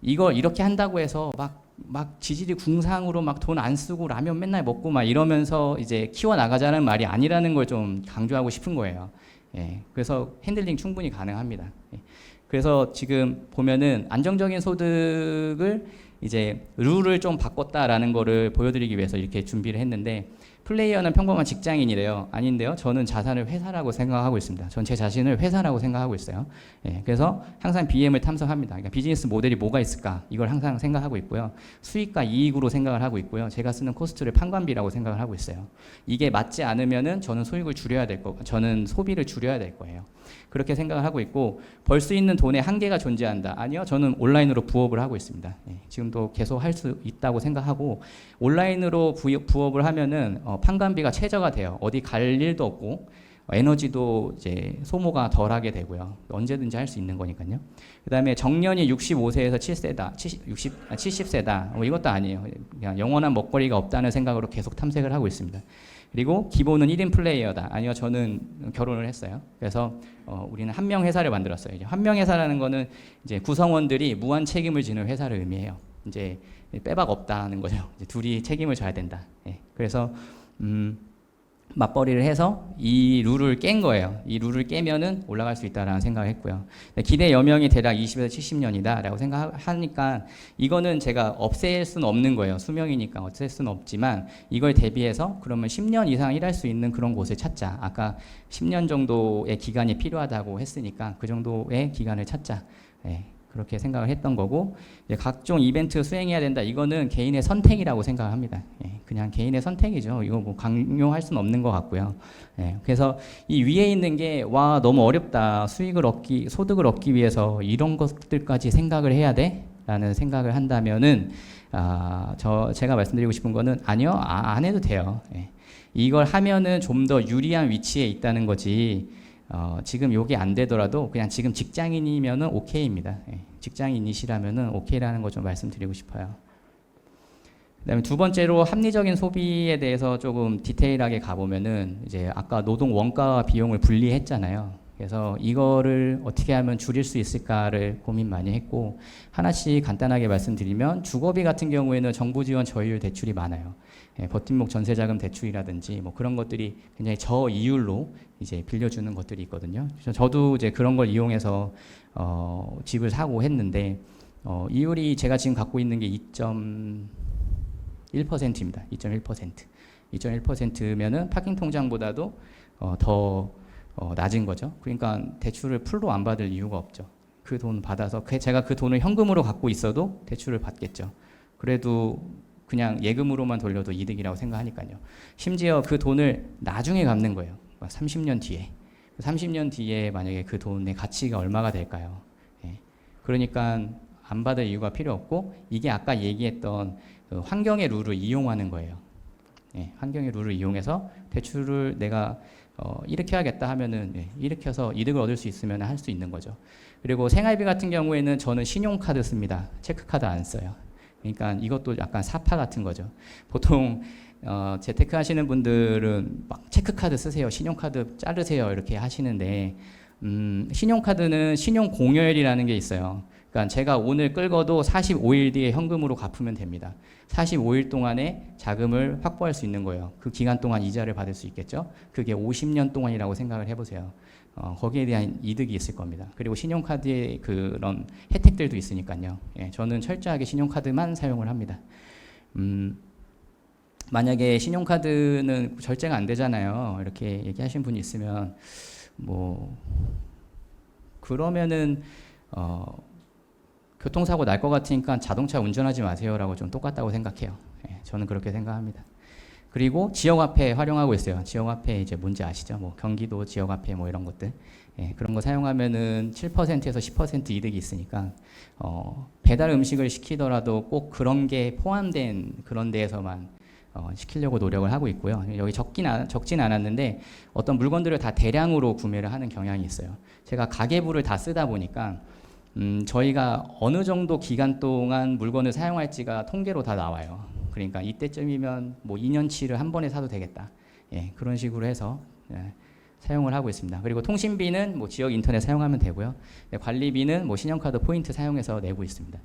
이거 이렇게 한다고 해서 막 지질이 궁상으로 막 돈 안 쓰고 라면 맨날 먹고 막 이러면서 이제 키워 나가자는 말이 아니라는 걸 좀 강조하고 싶은 거예요. 예, 그래서 핸들링 충분히 가능합니다. 예, 그래서 지금 보면은 안정적인 소득을 이제 룰을 좀 바꿨다라는 거를 보여드리기 위해서 이렇게 준비를 했는데 플레이어는 평범한 직장인이래요. 아닌데요. 저는 자산을 회사라고 생각하고 있습니다. 전 제 자신을 회사라고 생각하고 있어요. 예, 그래서 항상 BM을 탐색합니다. 그러니까 비즈니스 모델이 뭐가 있을까? 이걸 항상 생각하고 있고요. 수익과 이익으로 생각을 하고 있고요. 제가 쓰는 코스트를 판관비라고 생각을 하고 있어요. 이게 맞지 않으면은 저는 소비를 줄여야 될 거예요. 그렇게 생각을 하고 있고 벌 수 있는 돈에 한계가 존재한다. 아니요. 저는 온라인으로 부업을 하고 있습니다. 예, 지금도 계속 할 수 있다고 생각하고 온라인으로 부업을 하면은 판관비가 최저가 돼요. 어디 갈 일도 없고 에너지도 이제 소모가 덜하게 되고요. 언제든지 할 수 있는 거니까요. 그다음에 정년이 65세에서 70세다. 뭐 이것도 아니에요. 그냥 영원한 먹거리가 없다는 생각으로 계속 탐색을 하고 있습니다. 그리고 기본은 1인 플레이어다. 아니요, 저는 결혼을 했어요. 그래서 우리는 한명 회사를 만들었어요. 이제 한명 회사라는 거는 이제 구성원들이 무한 책임을 지는 회사를 의미해요. 이제 빼박 없다는 거죠. 이제 둘이 책임을 져야 된다. 예. 그래서 맞벌이를 해서 이 룰을 깬 거예요. 이 룰을 깨면은 올라갈 수 있다라는 생각을 했고요. 기대 여명이 대략 20에서 70년이다라고 생각하니까 이거는 제가 없앨 수는 없는 거예요. 수명이니까 없앨 수는 없지만 이걸 대비해서 그러면 10년 이상 일할 수 있는 그런 곳을 찾자. 아까 10년 정도의 기간이 필요하다고 했으니까 그 정도의 기간을 찾자. 네. 그렇게 생각을 했던 거고, 이제 각종 이벤트 수행해야 된다. 이거는 개인의 선택이라고 생각합니다. 예, 그냥 개인의 선택이죠. 이거 뭐 강요할 수는 없는 것 같고요. 예, 그래서 이 위에 있는 게 와 너무 어렵다. 소득을 얻기 위해서 이런 것들까지 생각을 해야 돼? 라는 생각을 한다면은 제가 말씀드리고 싶은 거는 아니요, 안 해도 돼요. 예. 이걸 하면은 좀 더 유리한 위치에 있다는 거지. 지금 요게 안 되더라도 그냥 지금 직장인이면은 오케이입니다. 예. 직장인이시라면은 오케이라는 거 좀 말씀드리고 싶어요. 그다음에 두 번째로 합리적인 소비에 대해서 조금 디테일하게 가보면은 이제 아까 노동 원가와 비용을 분리했잖아요. 그래서 이거를 어떻게 하면 줄일 수 있을까를 고민 많이 했고, 하나씩 간단하게 말씀드리면 주거비 같은 경우에는 정부 지원 저율 대출이 많아요. 예, 버팀목 전세자금 대출이라든지 뭐 그런 것들이 굉장히 저이율로 이제 빌려주는 것들이 있거든요. 그래서 저도 이제 그런 걸 이용해서 집을 사고 했는데 이율이 제가 지금 갖고 있는 게 2.1%입니다. 2.1%. 2.1%면은 파킹 통장보다도 더 낮은 거죠. 그러니까 대출을 풀로 안 받을 이유가 없죠. 그 돈 받아서 제가 그 돈을 현금으로 갖고 있어도 대출을 받겠죠. 그래도 그냥 예금으로만 돌려도 이득이라고 생각하니까요. 심지어 그 돈을 나중에 갚는 거예요. 30년 뒤에. 30년 뒤에 만약에 그 돈의 가치가 얼마가 될까요? 예. 그러니까 안 받을 이유가 필요 없고, 이게 아까 얘기했던 그 환경의 룰을 이용하는 거예요. 예. 환경의 룰을 이용해서 대출을 내가 일으켜야겠다 하면은 일으켜서 이득을 얻을 수 있으면 할 수 있는 거죠. 그리고 생활비 같은 경우에는 저는 신용카드 씁니다. 체크카드 안 써요. 그러니까 이것도 약간 사파 같은 거죠. 보통 재테크 하시는 분들은 막 체크카드 쓰세요, 신용카드 자르세요 이렇게 하시는데, 신용카드는 신용공여일이라는 게 있어요. 그러니까 제가 오늘 끌고도 45일 뒤에 현금으로 갚으면 됩니다. 45일 동안에 자금을 확보할 수 있는 거예요. 그 기간 동안 이자를 받을 수 있겠죠. 그게 50년 동안이라고 생각을 해보세요. 거기에 대한 이득이 있을 겁니다. 그리고 신용카드의 그런 혜택들도 있으니까요. 예, 저는 철저하게 신용카드만 사용을 합니다. 만약에 신용카드는 절제가 안 되잖아요. 이렇게 얘기하신 분이 있으면 뭐 그러면은 교통사고 날 것 같으니까 자동차 운전하지 마세요라고 좀 똑같다고 생각해요. 예, 저는 그렇게 생각합니다. 그리고 지역화폐 활용하고 있어요. 지역화폐 이제 뭔지 아시죠? 뭐 경기도 지역화폐 뭐 이런 것들. 예, 그런 거 사용하면은 7%에서 10% 이득이 있으니까 배달 음식을 시키더라도 꼭 그런 게 포함된 그런 데에서만 시키려고 노력을 하고 있고요. 여기 적진 않았는데 어떤 물건들을 다 대량으로 구매를 하는 경향이 있어요. 제가 가계부를 다 쓰다 보니까 저희가 어느 정도 기간 동안 물건을 사용할지가 통계로 다 나와요. 그러니까 이때쯤이면 뭐 2년치를 한 번에 사도 되겠다. 예, 그런 식으로 해서 사용을 하고 있습니다. 그리고 통신비는 뭐 지역 인터넷 사용하면 되고요. 관리비는 뭐 신용카드 포인트 사용해서 내고 있습니다.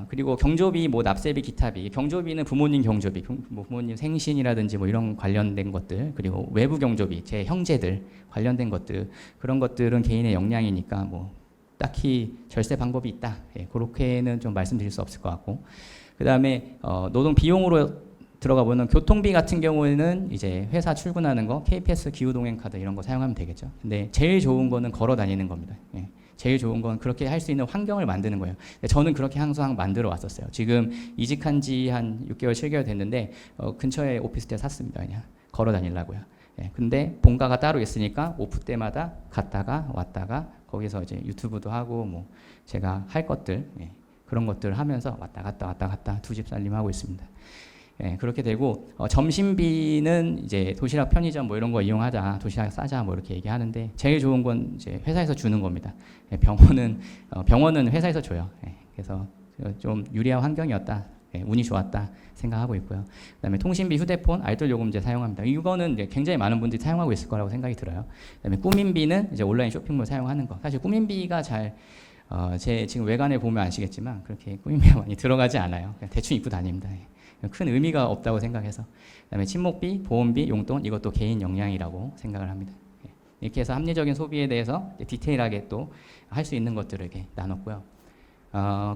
그리고 경조비, 뭐 납세비, 기타비. 경조비는 부모님 경조비, 뭐 부모님 생신이라든지 뭐 이런 관련된 것들, 그리고 외부 경조비, 제 형제들 관련된 것들, 그런 것들은 개인의 역량이니까 뭐 딱히 절세 방법이 있다. 예, 그렇게는 좀 말씀드릴 수 없을 것 같고. 그 다음에 노동 비용으로 들어가 보면 교통비 같은 경우에는 이제 회사 출근하는 거, KPS 기후동행카드 이런 거 사용하면 되겠죠. 근데 제일 좋은 거는 걸어 다니는 겁니다. 예. 제일 좋은 건 그렇게 할 수 있는 환경을 만드는 거예요. 저는 그렇게 항상 만들어 왔었어요. 지금 이직한 지 한 6개월, 7개월 됐는데 근처에 오피스텔 샀습니다. 그냥 걸어 다니려고요. 예. 근데 본가가 따로 있으니까 오프 때마다 갔다가 왔다가 거기서 이제 유튜브도 하고 뭐 제가 할 것들, 예. 그런 것들을 하면서 왔다 갔다 두 집 살림하고 있습니다. 예, 그렇게 되고 점심비는 이제 도시락 편의점 뭐 이런 거 이용하자, 도시락 싸자 뭐 이렇게 얘기하는데 제일 좋은 건 이제 회사에서 주는 겁니다. 예, 병원은 회사에서 줘요. 예, 그래서 좀 유리한 환경이었다, 예, 운이 좋았다 생각하고 있고요. 그다음에 통신비, 휴대폰, 알뜰 요금제 사용합니다. 이거는 이제 굉장히 많은 분들이 사용하고 있을 거라고 생각이 들어요. 그다음에 꾸민비는 이제 온라인 쇼핑몰 사용하는 거. 사실 꾸민비가 잘 제 지금 외관에 보면 아시겠지만 그렇게 꾸민비가 많이 들어가지 않아요. 그냥 대충 입고 다닙니다. 큰 의미가 없다고 생각해서. 그다음에 친목비, 보험비, 용돈 이것도 개인 역량이라고 생각을 합니다. 이렇게 해서 합리적인 소비에 대해서 디테일하게 또 할 수 있는 것들을 이렇게 나눴고요.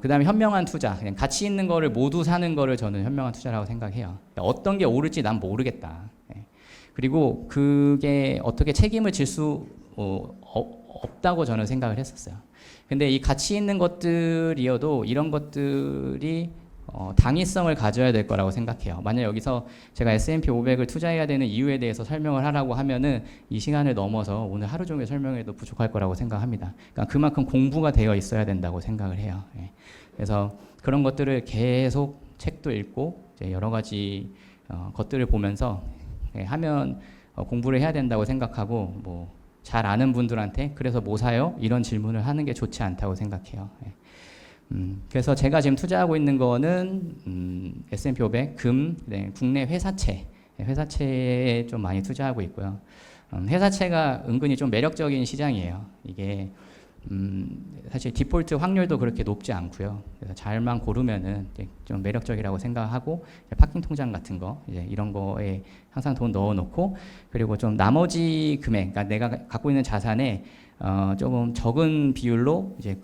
그다음에 현명한 투자, 그냥 가치 있는 거를 모두 사는 거를 저는 현명한 투자라고 생각해요. 어떤 게 옳을지 난 모르겠다. 그리고 그게 어떻게 책임을 질 수 없다고 저는 생각을 했었어요. 근데 이 가치 있는 것들이어도 이런 것들이 당위성을 가져야 될 거라고 생각해요. 만약 여기서 제가 S&P 500을 투자해야 되는 이유에 대해서 설명을 하라고 하면은 이 시간을 넘어서 오늘 하루 종일 설명해도 부족할 거라고 생각합니다. 그러니까 그만큼 공부가 되어 있어야 된다고 생각을 해요. 예. 그래서 그런 것들을 계속 책도 읽고 이제 여러 가지 것들을 보면서 하면 공부를 해야 된다고 생각하고 뭐 잘 아는 분들한테 그래서 뭐 사요? 이런 질문을 하는 게 좋지 않다고 생각해요. 예. 그래서 제가 지금 투자하고 있는 거는 S&P 500, 금, 네, 국내 회사채에 좀 많이 투자하고 있고요. 회사채가 은근히 좀 매력적인 시장이에요. 이게 사실 디폴트 확률도 그렇게 높지 않고요. 그래서 잘만 고르면은 좀 매력적이라고 생각하고 파킹 통장 같은 거 이제 이런 거에 항상 돈 넣어놓고 그리고 좀 나머지 금액, 그러니까 내가 갖고 있는 자산에 조금 적은 비율로 이제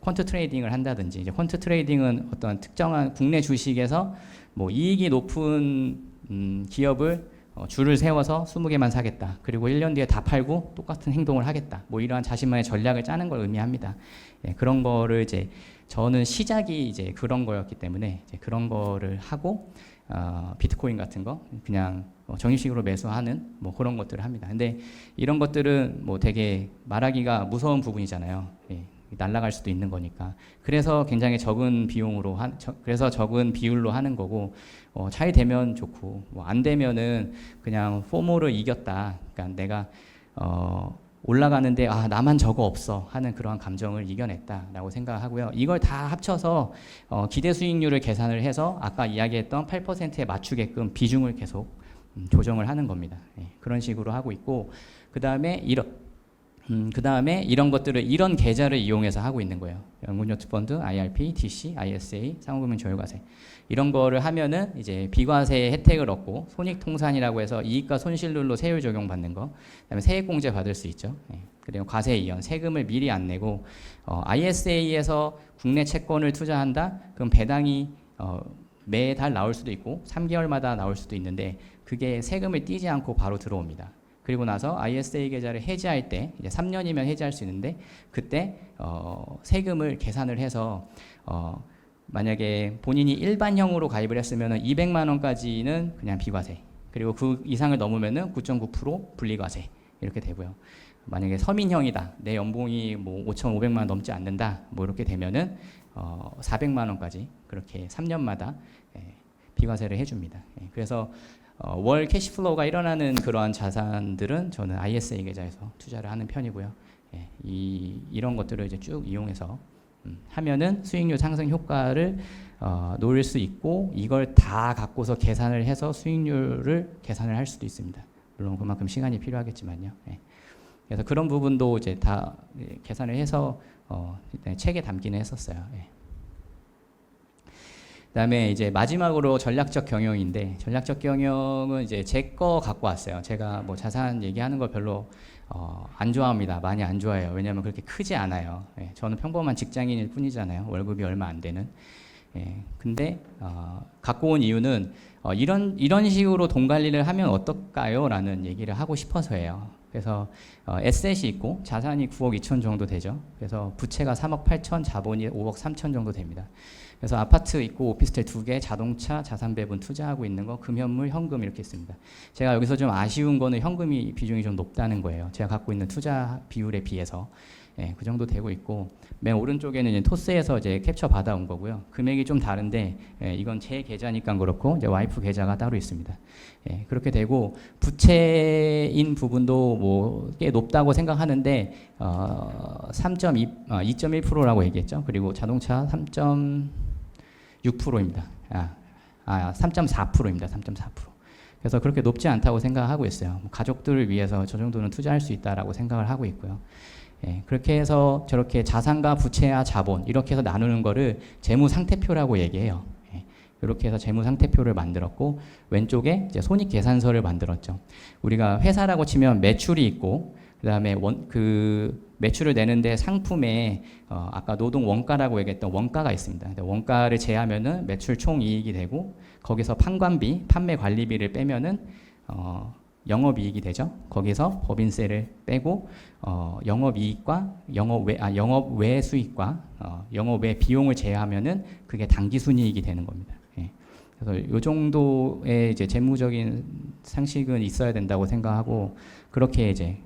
퀀트 트레이딩을 한다든지 이제 퀀트 트레이딩은 어떤 특정한 국내 주식에서 뭐 이익이 높은 기업을 줄을 세워서 20개만 사겠다. 그리고 1년 뒤에 다 팔고 똑같은 행동을 하겠다. 뭐 이러한 자신만의 전략을 짜는 걸 의미합니다. 예, 그런 거를 이제 저는 시작이 이제 그런 거였기 때문에 이제 그런 거를 하고 비트코인 같은 거 그냥 적립식으로 매수하는 뭐 그런 것들을 합니다. 근데 이런 것들은 뭐 되게 말하기가 무서운 부분이잖아요. 예. 날아갈 수도 있는 거니까. 그래서 굉장히 적은 비용으로 그래서 적은 비율로 하는 거고 잘 되면 좋고 뭐 안 되면은 그냥 포모를 이겼다. 그러니까 내가 올라가는데 나만 저거 없어 하는 그러한 감정을 이겨냈다라고 생각하고요. 이걸 다 합쳐서 기대 수익률을 계산을 해서 아까 이야기했던 8%에 맞추게끔 비중을 계속 조정을 하는 겁니다. 예, 그런 식으로 하고 있고 그 다음에 이런 것들을 이런 계좌를 이용해서 하고 있는 거예요. 연금저축펀드, IRP, DC, ISA, 상호금융 저율과세 이런 거를 하면은 이제 비과세 혜택을 얻고 손익통산이라고 해서 이익과 손실률로 세율 적용받는 거, 그다음에 세액공제 받을 수 있죠. 예. 그리고 과세 이연, 세금을 미리 안 내고 ISA에서 국내 채권을 투자한다, 그럼 배당이 매달 나올 수도 있고 3개월마다 나올 수도 있는데 그게 세금을 떼지 않고 바로 들어옵니다. 그리고 나서 ISA 계좌를 해지할 때 이제 3년이면 해지할 수 있는데 그때 세금을 계산을 해서 만약에 본인이 일반형으로 가입을 했으면 200만 원까지는 그냥 비과세 그리고 그 이상을 넘으면은 9.9% 분리과세 이렇게 되고요. 만약에 서민형이다 내 연봉이 뭐 5,500만 원 넘지 않는다 뭐 이렇게 되면은 400만 원까지 그렇게 3년마다 비과세를 해줍니다. 그래서 월 캐시플로우가 일어나는 그러한 자산들은 저는 ISA 계좌에서 투자를 하는 편이고요. 예, 이런 것들을 이제 쭉 이용해서 하면은 수익률 상승 효과를 노릴 수 있고 이걸 다 갖고서 계산을 해서 수익률을 계산을 할 수도 있습니다. 물론 그만큼 시간이 필요하겠지만요. 예. 그래서 그런 부분도 이제 다 계산을 해서 책에 담기는 했었어요. 예. 그다음에 이제 마지막으로 전략적 경영인데 전략적 경영은 이제 제 거 갖고 왔어요. 제가 뭐 자산 얘기하는 거 별로 안 좋아합니다. 많이 안 좋아해요. 왜냐하면 그렇게 크지 않아요. 예, 저는 평범한 직장인일 뿐이잖아요. 월급이 얼마 안 되는. 예, 근데 갖고 온 이유는 이런 식으로 돈 관리를 하면 어떨까요? 라는 얘기를 하고 싶어서예요. 그래서 에셋이 있고 자산이 9억 2천 정도 되죠. 그래서 부채가 3억 8천, 자본이 5억 3천 정도 됩니다. 그래서 아파트 있고 오피스텔 2개, 자동차, 자산 배분 투자하고 있는 거, 금현물, 현금 이렇게 있습니다. 제가 여기서 좀 아쉬운 거는 현금이 비중이 좀 높다는 거예요. 제가 갖고 있는 투자 비율에 비해서. 예, 그 정도 되고 있고 맨 오른쪽에는 이제 토스에서 이제 캡처 받아온 거고요. 금액이 좀 다른데 이건 제 계좌니까 그렇고 이제 와이프 계좌가 따로 있습니다. 예, 그렇게 되고 부채인 부분도 뭐 꽤 높다고 생각하는데 2.1%라고 얘기했죠. 그리고 자동차 3.6%입니다. 3.4%입니다. 3.4%. 그래서 그렇게 높지 않다고 생각하고 있어요. 가족들을 위해서 저 정도는 투자할 수 있다라고 생각을 하고 있고요. 예, 그렇게 해서 저렇게 자산과 부채와 자본 이렇게 해서 나누는 거를 재무상태표라고 얘기해요. 예, 이렇게 해서 재무상태표를 만들었고 왼쪽에 이제 손익계산서를 만들었죠. 우리가 회사라고 치면 매출이 있고 그다음에 그 매출을 내는데 상품에 아까 노동 원가라고 얘기했던 원가가 있습니다. 원가를 제하면은 매출 총이익이 되고 거기서 판관비, 판매 관리비를 빼면은 영업이익이 되죠. 거기서 법인세를 빼고 영업이익과 영업외 수익과 영업외 비용을 제외하면은 그게 당기순이익이 되는 겁니다. 예. 그래서 이 정도의 이제 재무적인 상식은 있어야 된다고 생각하고 그렇게 이제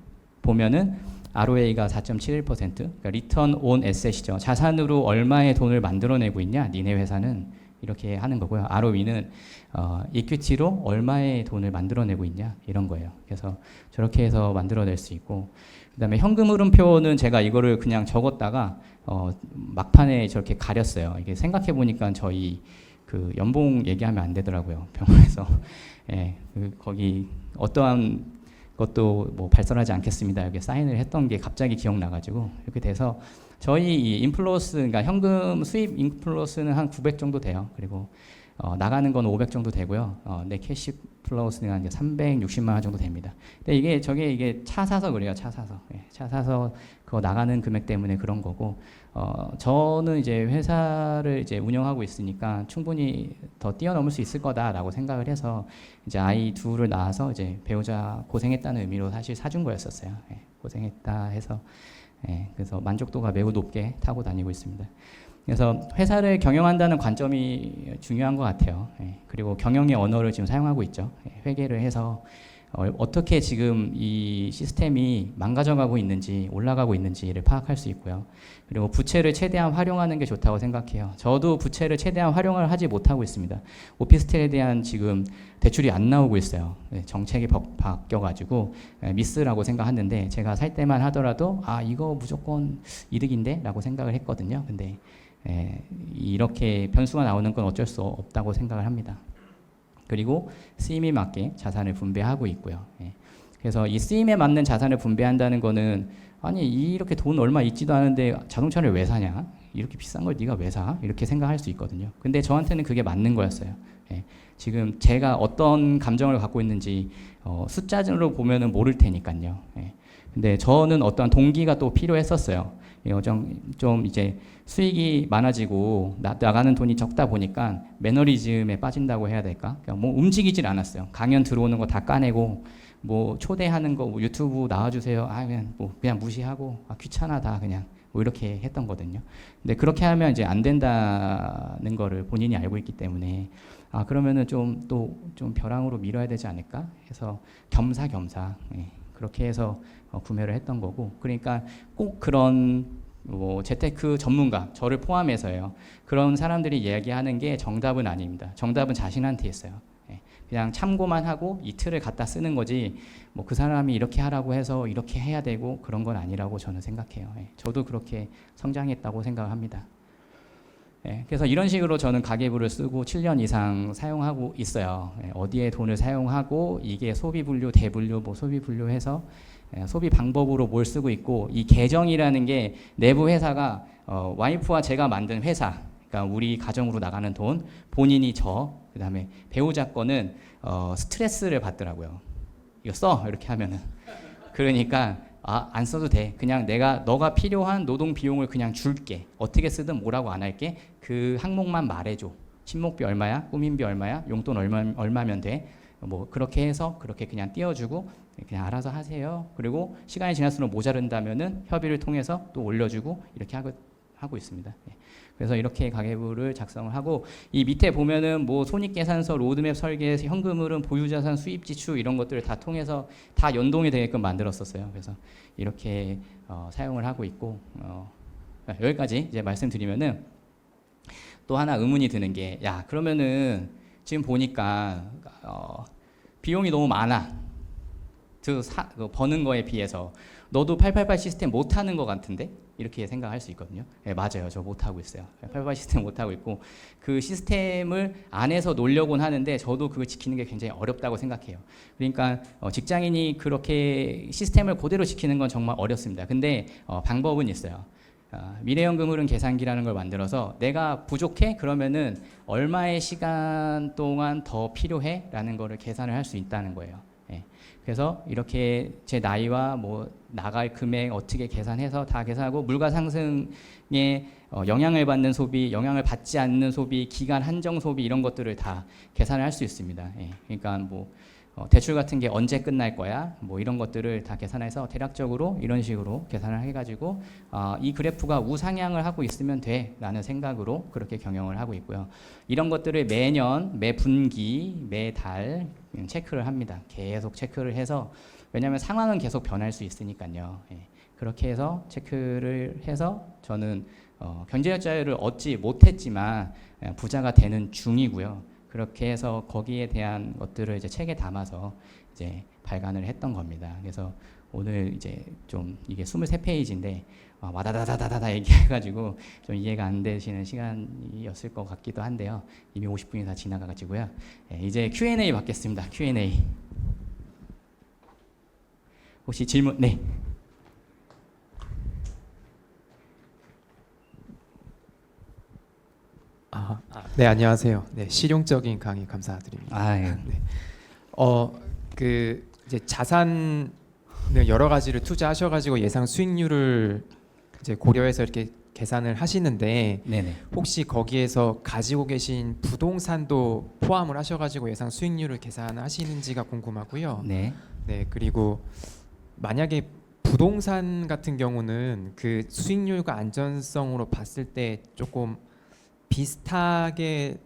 보면은 ROA가 4.71%, 그러니까 리턴 온 에셋이죠. 자산으로 얼마의 돈을 만들어내고 있냐, 니네 회사는 이렇게 하는 거고요. ROE는 이퀴티로 얼마의 돈을 만들어내고 있냐 이런 거예요. 그래서 저렇게 해서 만들어낼 수 있고, 그다음에 현금 흐름표는 제가 이거를 그냥 적었다가 막판에 저렇게 가렸어요. 이게 생각해 보니까 저희 그 연봉 얘기하면 안 되더라고요. 병원에서 예, 거기 어떠한 것도 뭐 발설하지 않겠습니다. 이렇게 사인을 했던 게 갑자기 기억나가지고 이렇게 돼서 저희 이 인플로스, 그러니까 현금 수입 인플로스는 한 900 정도 돼요. 그리고 나가는 건 500 정도 되고요. 내 캐시 플로스는 한 360만 원 정도 됩니다. 근데 이게 차 사서 그래요. 차 사서. 예, 차 사서 그거 나가는 금액 때문에 그런 거고, 저는 이제 회사를 이제 운영하고 있으니까 충분히 더 뛰어넘을 수 있을 거다라고 생각을 해서 이제 아이 둘을 낳아서 이제 배우자 고생했다는 의미로 사실 사준 거였었어요. 예, 고생했다 해서 예, 그래서 만족도가 매우 높게 타고 다니고 있습니다. 그래서 회사를 경영한다는 관점이 중요한 것 같아요. 예, 그리고 경영의 언어를 지금 사용하고 있죠. 예, 회계를 해서 어떻게 지금 이 시스템이 망가져가고 있는지 올라가고 있는지를 파악할 수 있고요. 그리고 부채를 최대한 활용하는 게 좋다고 생각해요. 저도 부채를 최대한 활용을 하지 못하고 있습니다. 오피스텔에 대한 지금 대출이 안 나오고 있어요. 정책이 바뀌어가지고 미스라고 생각했는데 제가 살 때만 하더라도 이거 무조건 이득인데 라고 생각을 했거든요. 근데 이렇게 변수가 나오는 건 어쩔 수 없다고 생각을 합니다. 그리고 쓰임에 맞게 자산을 분배하고 있고요. 그래서 이 쓰임에 맞는 자산을 분배한다는 거는 아니 이렇게 돈 얼마 있지도 않은데 자동차를 왜 사냐? 이렇게 비싼 걸 네가 왜 사? 이렇게 생각할 수 있거든요. 근데 저한테는 그게 맞는 거였어요. 지금 제가 어떤 감정을 갖고 있는지 숫자로 보면은 모를 테니까요. 근데 저는 어떠한 동기가 또 필요했었어요. 좀 이제 수익이 많아지고 나가는 돈이 적다 보니까 매너리즘에 빠진다고 해야 될까? 그러니까 뭐 움직이질 않았어요. 강연 들어오는 거 다 까내고 뭐 초대하는 거 뭐 유튜브 나와주세요. 그냥 무시하고 귀찮아다 그냥 뭐 이렇게 했던 거거든요. 근데 그렇게 하면 이제 안 된다는 거를 본인이 알고 있기 때문에 그러면은 좀 벼랑으로 밀어야 되지 않을까 해서 겸사겸사 그렇게 해서 구매를 했던 거고, 그러니까 꼭 그런 뭐 재테크 전문가 저를 포함해서요, 그런 사람들이 이야기하는 게 정답은 아닙니다. 정답은 자신한테 있어요. 그냥 참고만 하고 이 틀을 갖다 쓰는 거지 뭐 그 사람이 이렇게 하라고 해서 이렇게 해야 되고 그런 건 아니라고 저는 생각해요. 저도 그렇게 성장했다고 생각합니다. 그래서 이런 식으로 저는 가계부를 쓰고 7년 이상 사용하고 있어요. 어디에 돈을 사용하고 이게 소비분류, 대분류, 뭐 소비분류해서 소비 방법으로 뭘 쓰고 있고, 이 계정이라는 게 내부 회사가 와이프와 제가 만든 회사, 그러니까 우리 가정으로 나가는 돈, 본인이 그다음에 배우자 거는 스트레스를 받더라고요. 이거 써 이렇게 하면은 그러니까 안 써도 돼. 그냥 너가 필요한 노동 비용을 그냥 줄게. 어떻게 쓰든 뭐라고 안 할게. 그 항목만 말해줘. 친목비 얼마야? 꾸민비 얼마야? 용돈 얼마면 돼? 뭐 그렇게 해서 그렇게 그냥 띄워주고 그냥 알아서 하세요. 그리고 시간이 지날수록 모자른다면은 협의를 통해서 또 올려주고 이렇게 하고 있습니다. 그래서 이렇게 가계부를 작성을 하고, 이 밑에 보면은 뭐 손익계산서, 로드맵 설계, 현금흐름, 보유자산, 수입지출 이런 것들을 다 통해서 다 연동이 되게끔 만들었었어요. 그래서 이렇게 사용을 하고 있고, 여기까지 이제 말씀드리면은 또 하나 의문이 드는 게, 그러면은 지금 보니까 비용이 너무 많아. 버는 거에 비해서 너도 888 시스템 못 하는 것 같은데? 이렇게 생각할 수 있거든요. 맞아요. 저 못하고 있어요. 888 시스템 못하고 있고, 그 시스템을 안에서 놀려곤 하는데 저도 그걸 지키는 게 굉장히 어렵다고 생각해요. 그러니까 직장인이 그렇게 시스템을 그대로 지키는 건 정말 어렵습니다. 근데 방법은 있어요. 미래연금흐름 계산기라는 걸 만들어서 내가 부족해? 그러면은 얼마의 시간 동안 더 필요해? 라는 거를 계산을 할 수 있다는 거예요. 그래서 이렇게 제 나이와 뭐 나갈 금액 어떻게 계산해서 다 계산하고, 물가 상승에 영향을 받는 소비, 영향을 받지 않는 소비, 기간 한정 소비 이런 것들을 다 계산을 할 수 있습니다. 그러니까 뭐 대출 같은 게 언제 끝날 거야 뭐 이런 것들을 다 계산해서 대략적으로 이런 식으로 계산을 해가지고 이 그래프가 우상향을 하고 있으면 돼 라는 생각으로 그렇게 경영을 하고 있고요. 이런 것들을 매년 매 분기 매달 체크를 합니다. 계속 체크를 해서 왜냐하면 상황은 계속 변할 수 있으니까요. 예. 그렇게 해서 체크를 해서 저는 경제적 자유를 얻지 못했지만 부자가 되는 중이고요. 그렇게 해서 거기에 대한 것들을 이제 책에 담아서 이제 발간을 했던 겁니다. 그래서 오늘 이제 좀 이게 23페이지인데 와다다다다다 얘기해가지고 좀 이해가 안 되시는 시간이었을 것 같기도 한데요. 이미 50분이 다 지나가가지고요. 이제 Q&A 받겠습니다. Q&A. 혹시 질문? 네. 네, 안녕하세요. 네, 실용적인 강의 감사드립니다. 예. 네. 이제 자산을 여러 가지를 투자하셔가지고 예상 수익률을 이제 고려해서 이렇게 계산을 하시는데 네네. 혹시 거기에서 가지고 계신 부동산도 포함을 하셔가지고 예상 수익률을 계산하시는지가 궁금하고요. 네. 네, 그리고 만약에 부동산 같은 경우는 그 수익률과 안전성으로 봤을 때 조금 비슷하게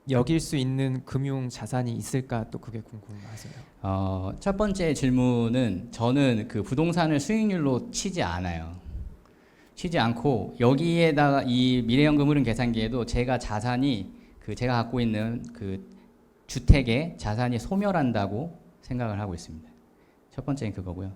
여길 수 있는 금융 자산이 있을까 또 그게 궁금하세요. 첫 번째 질문은 저는 그 부동산을 수익률로 치지 않아요. 치지 않고 여기에다가 이 미래연금 흐름 계산기에도 제가 자산이 제가 갖고 있는 그 주택의 자산이 소멸한다고 생각을 하고 있습니다. 첫 번째는 그거고요.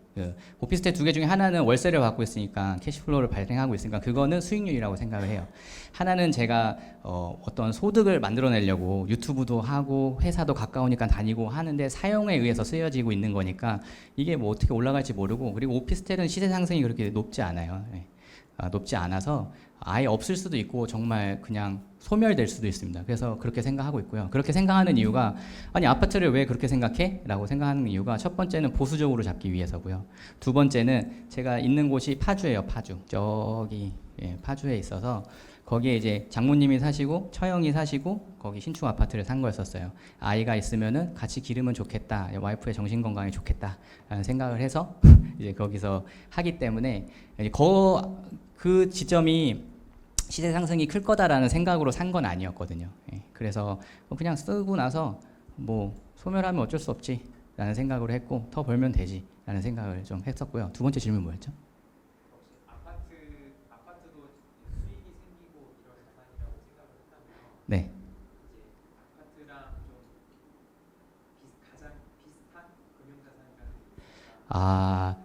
오피스텔 두 개 중에 하나는 월세를 받고 있으니까 캐시플로우를 발생하고 있으니까 그거는 수익률이라고 생각을 해요. 하나는 제가 어떤 소득을 만들어내려고 유튜브도 하고 회사도 가까우니까 다니고 하는데 사용에 의해서 쓰여지고 있는 거니까 이게 뭐 어떻게 올라갈지 모르고 그리고 오피스텔은 시세 상승이 그렇게 높지 않아요. 높지 않아서 아예 없을 수도 있고 정말 그냥 소멸될 수도 있습니다. 그래서 그렇게 생각하고 있고요. 그렇게 생각하는 이유가 아니 아파트를 왜 그렇게 생각해? 라고 생각하는 이유가 첫 번째는 보수적으로 잡기 위해서고요. 두 번째는 제가 있는 곳이 파주예요. 파주. 저기 파주에 있어서 거기에 이제 장모님이 사시고 처형이 사시고 거기 신축 아파트를 산 거였었어요. 아이가 있으면은 같이 기르면 좋겠다. 와이프의 정신 건강에 좋겠다라는 생각을 해서 이제 거기서 하기 때문에 그 지점이 시세 상승이 클 거다라는 생각으로 산 건 아니었거든요. 그래서 그냥 쓰고 나서 뭐 소멸하면 어쩔 수 없지라는 생각으로 했고 더 벌면 되지라는 생각을 좀 했었고요. 두 번째 질문 뭐였죠? 아파트도 수익이 생기고 이런 자산이라고 생각을 했다면 네. 이제 아파트랑 좀 가장 비슷한 금융자산이라는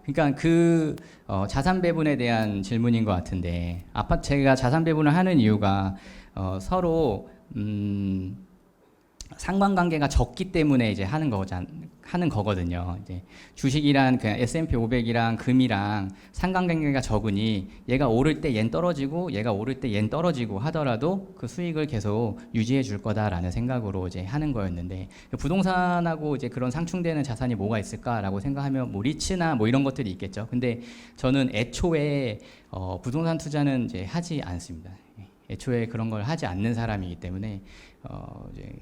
그러니까 자산 배분에 대한 질문인 것 같은데 제가 자산 배분을 하는 이유가 서로 상관관계가 적기 때문에 이제 하는 거거든요. 이제 주식이란 그냥 S&P 500이랑 금이랑 상관관계가 적으니 얘가 오를 때 얜 떨어지고 얘가 오를 때 얜 떨어지고 하더라도 그 수익을 계속 유지해 줄 거다라는 생각으로 이제 하는 거였는데 부동산하고 이제 그런 상충되는 자산이 뭐가 있을까라고 생각하면 뭐 리츠나 뭐 이런 것들이 있겠죠. 근데 저는 애초에 부동산 투자는 이제 하지 않습니다. 애초에 그런 걸 하지 않는 사람이기 때문에 이제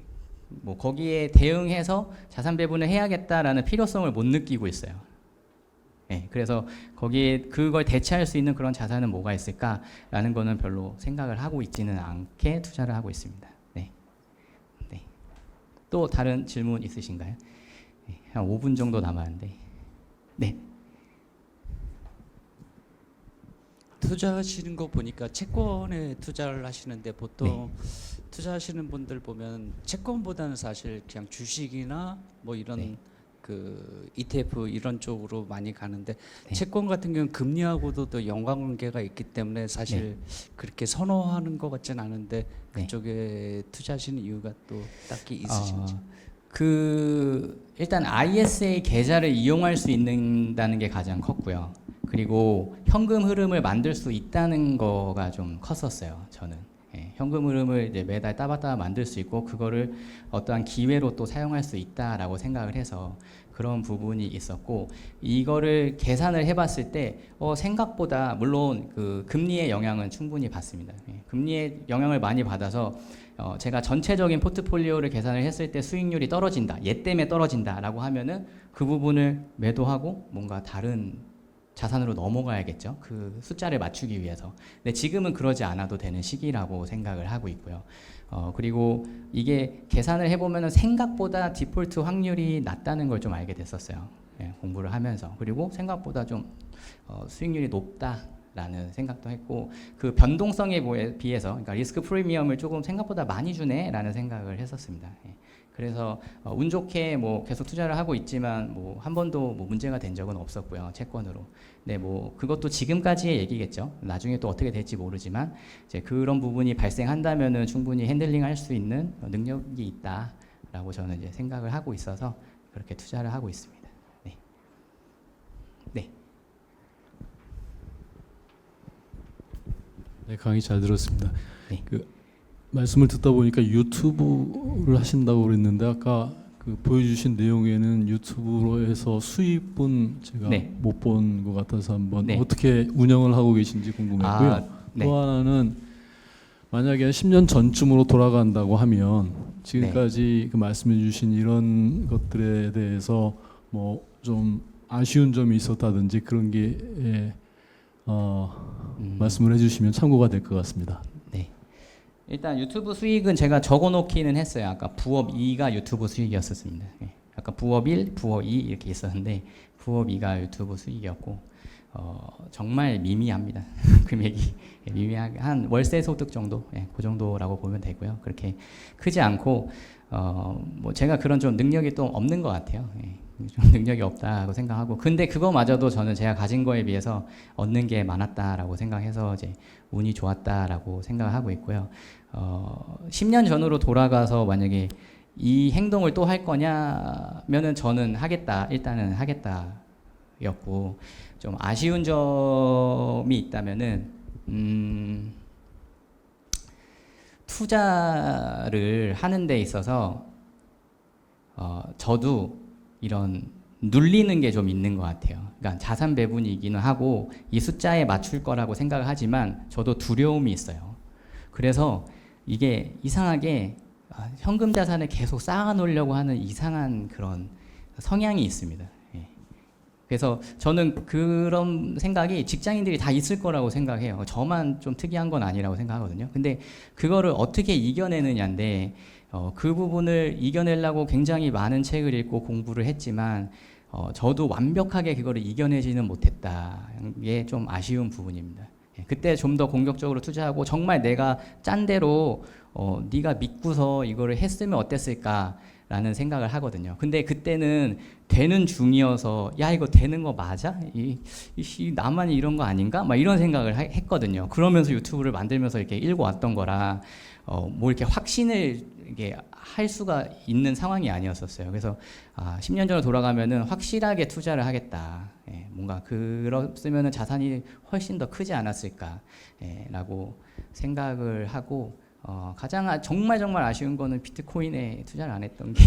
뭐 거기에 대응해서 자산 배분을 해야겠다라는 필요성을 못 느끼고 있어요. 그래서 거기에 그걸 대체할 수 있는 그런 자산은 뭐가 있을까라는 거는 별로 생각을 하고 있지는 않게 투자를 하고 있습니다. 네. 또 다른 질문 있으신가요? 한 5분 정도 남았는데. 네. 투자하시는 거 보니까 채권에 투자를 하시는데 보통 네. 투자하시는 분들 보면 채권보다는 사실 그냥 주식이나 뭐 이런 네. 그 ETF 이런 쪽으로 많이 가는데 네. 채권 같은 경우는 금리하고도 또 연관관계가 있기 때문에 사실 그렇게 선호하는 것 같진 않은데 그쪽에 투자하시는 이유가 또 딱히 있으신지? 일단 ISA 계좌를 이용할 수 있다는 게 가장 컸고요. 그리고 현금 흐름을 만들 수 있다는 거가 좀 컸었어요. 저는 현금 흐름을 이제 매달 따박따박 만들 수 있고 그거를 어떠한 기회로 또 사용할 수 있다라고 생각을 해서 그런 부분이 있었고 이거를 계산을 해봤을 때 생각보다 물론 그 금리의 영향은 충분히 받습니다. 금리의 영향을 많이 받아서 제가 전체적인 포트폴리오를 계산을 했을 때 수익률이 떨어진다, 얘 때문에 떨어진다라고 하면은 그 부분을 매도하고 뭔가 다른 자산으로 넘어가야겠죠. 그 숫자를 맞추기 위해서. 근데 지금은 그러지 않아도 되는 시기라고 생각을 하고 있고요. 그리고 이게 계산을 해보면은 생각보다 디폴트 확률이 낮다는 걸 좀 알게 됐었어요. 예, 공부를 하면서. 그리고 생각보다 좀 수익률이 높다라는 생각도 했고, 그 변동성에 비해서, 그러니까 리스크 프리미엄을 조금 생각보다 많이 주네라는 생각을 했었습니다. 예. 그래서 운 좋게 뭐 계속 투자를 하고 있지만 뭐 한 번도 뭐 문제가 된 적은 없었고요, 채권으로. 네, 뭐 그것도 지금까지의 얘기겠죠. 나중에 또 어떻게 될지 모르지만 이제 그런 부분이 발생한다면은 충분히 핸들링할 수 있는 능력이 있다라고 저는 이제 생각을 하고 있어서 그렇게 투자를 하고 있습니다. 네. 네. 네, 강의 잘 들었습니다. 네. 그 말씀을 듣다 보니까 유튜브를 하신다고 그랬는데 아까 그 보여주신 내용에는 유튜브로 해서 수입은 제가 네. 못 본 것 같아서 한번 네. 어떻게 운영을 하고 계신지 궁금했고요. 네. 또 하나는 만약에 한 10년 전쯤으로 돌아간다고 하면 지금까지 그 말씀해주신 이런 것들에 대해서 뭐 좀 아쉬운 점이 있었다든지 그런 게 말씀을 해주시면 참고가 될 것 같습니다. 네. 일단 유튜브 수익은 제가 적어놓기는 했어요. 아까 부업 2가 유튜브 수익이었었습니다. 예. 아까 부업 1, 부업 2 이렇게 있었는데 부업 2가 유튜브 수익이었고 정말 미미합니다. 금액이 미미하게 한 월세 소득 정도, 예, 그 정도라고 보면 되고요. 그렇게 크지 않고 뭐 제가 그런 좀 능력이 또 없는 것 같아요. 예. 좀 능력이 없다고 생각하고, 근데 그거마저도 저는 제가 가진 거에 비해서 얻는 게 많았다라고 생각해서 이제 운이 좋았다라고 생각하고 있고요. 10년 전으로 돌아가서 만약에 이 행동을 또 할 거냐면은 저는 하겠다, 일단은 하겠다였고, 좀 아쉬운 점이 있다면은 투자를 하는 데 있어서 저도 이런 눌리는 게 좀 있는 것 같아요. 그러니까 자산 배분이기는 하고 이 숫자에 맞출 거라고 생각을 하지만 저도 두려움이 있어요. 그래서 이게 이상하게 현금 자산을 계속 쌓아 놓으려고 하는 이상한 그런 성향이 있습니다. 예. 그래서 저는 그런 생각이 직장인들이 다 있을 거라고 생각해요. 저만 좀 특이한 건 아니라고 생각하거든요. 근데 그거를 어떻게 이겨내느냐인데 그 부분을 이겨내려고 굉장히 많은 책을 읽고 공부를 했지만 저도 완벽하게 그거를 이겨내지는 못했다. 이게 좀 아쉬운 부분입니다. 예, 그때 좀 더 공격적으로 투자하고 정말 내가 짠 대로 네가 믿고서 이거를 했으면 어땠을까라는 생각을 하거든요. 근데 그때는 되는 중이어서 야 이거 되는 거 맞아? 나만 이런 거 아닌가? 막 이런 생각을 했거든요. 그러면서 유튜브를 만들면서 이렇게 읽어왔던 거라 뭐 이렇게 확신을 이게 할 수가 있는 상황이 아니었었어요. 그래서 10년 전으로 돌아가면은 확실하게 투자를 하겠다. 예, 뭔가 그랬으면은 자산이 훨씬 더 크지 않았을까라고 생각을 하고 가장 정말 정말 아쉬운 거는 비트코인에 투자를 안 했던 게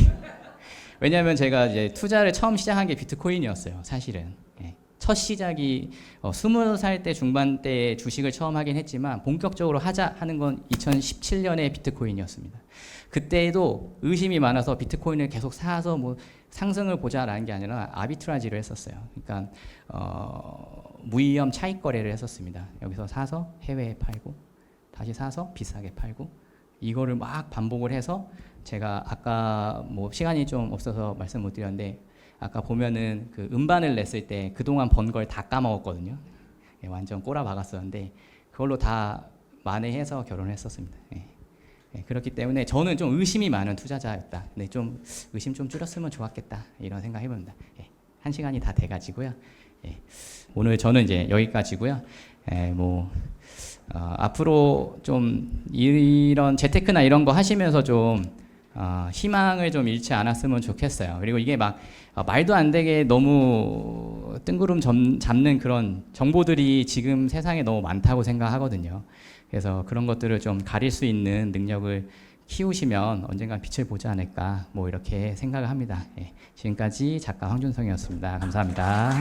왜냐하면 제가 이제 투자를 처음 시작한 게 비트코인이었어요. 사실은. 예. 첫 시작이 20살 때 중반 때 주식을 처음 하긴 했지만 본격적으로 하자 하는 건 2017년에 비트코인이었습니다. 그때도 의심이 많아서 비트코인을 계속 사서 뭐 상승을 보자라는 게 아니라 아비트라지를 했었어요. 그러니까 무위험 차익 거래를 했었습니다. 여기서 사서 해외에 팔고 다시 사서 비싸게 팔고 이거를 막 반복을 해서 제가 아까 뭐 시간이 좀 없어서 말씀 못 드렸는데 아까 보면은 그 음반을 냈을 때 그동안 번 걸 다 까먹었거든요. 예, 완전 꼬라박았었는데 그걸로 다 만회해서 결혼을 했었습니다. 예. 예, 그렇기 때문에 저는 좀 의심이 많은 투자자였다. 근데 좀 의심 좀 줄였으면 좋았겠다 이런 생각 해봅니다. 예, 1시간이 다 돼가지고요. 예, 오늘 저는 이제 여기까지고요. 예, 뭐 앞으로 좀 이런 재테크나 이런 거 하시면서 좀 희망을 좀 잃지 않았으면 좋겠어요. 그리고 이게 막 말도 안 되게 너무 뜬구름 잡는 그런 정보들이 지금 세상에 너무 많다고 생각하거든요. 그래서 그런 것들을 좀 가릴 수 있는 능력을 키우시면 언젠가 빛을 보지 않을까 뭐 이렇게 생각을 합니다. 예, 지금까지 작가 황준성이었습니다. 감사합니다.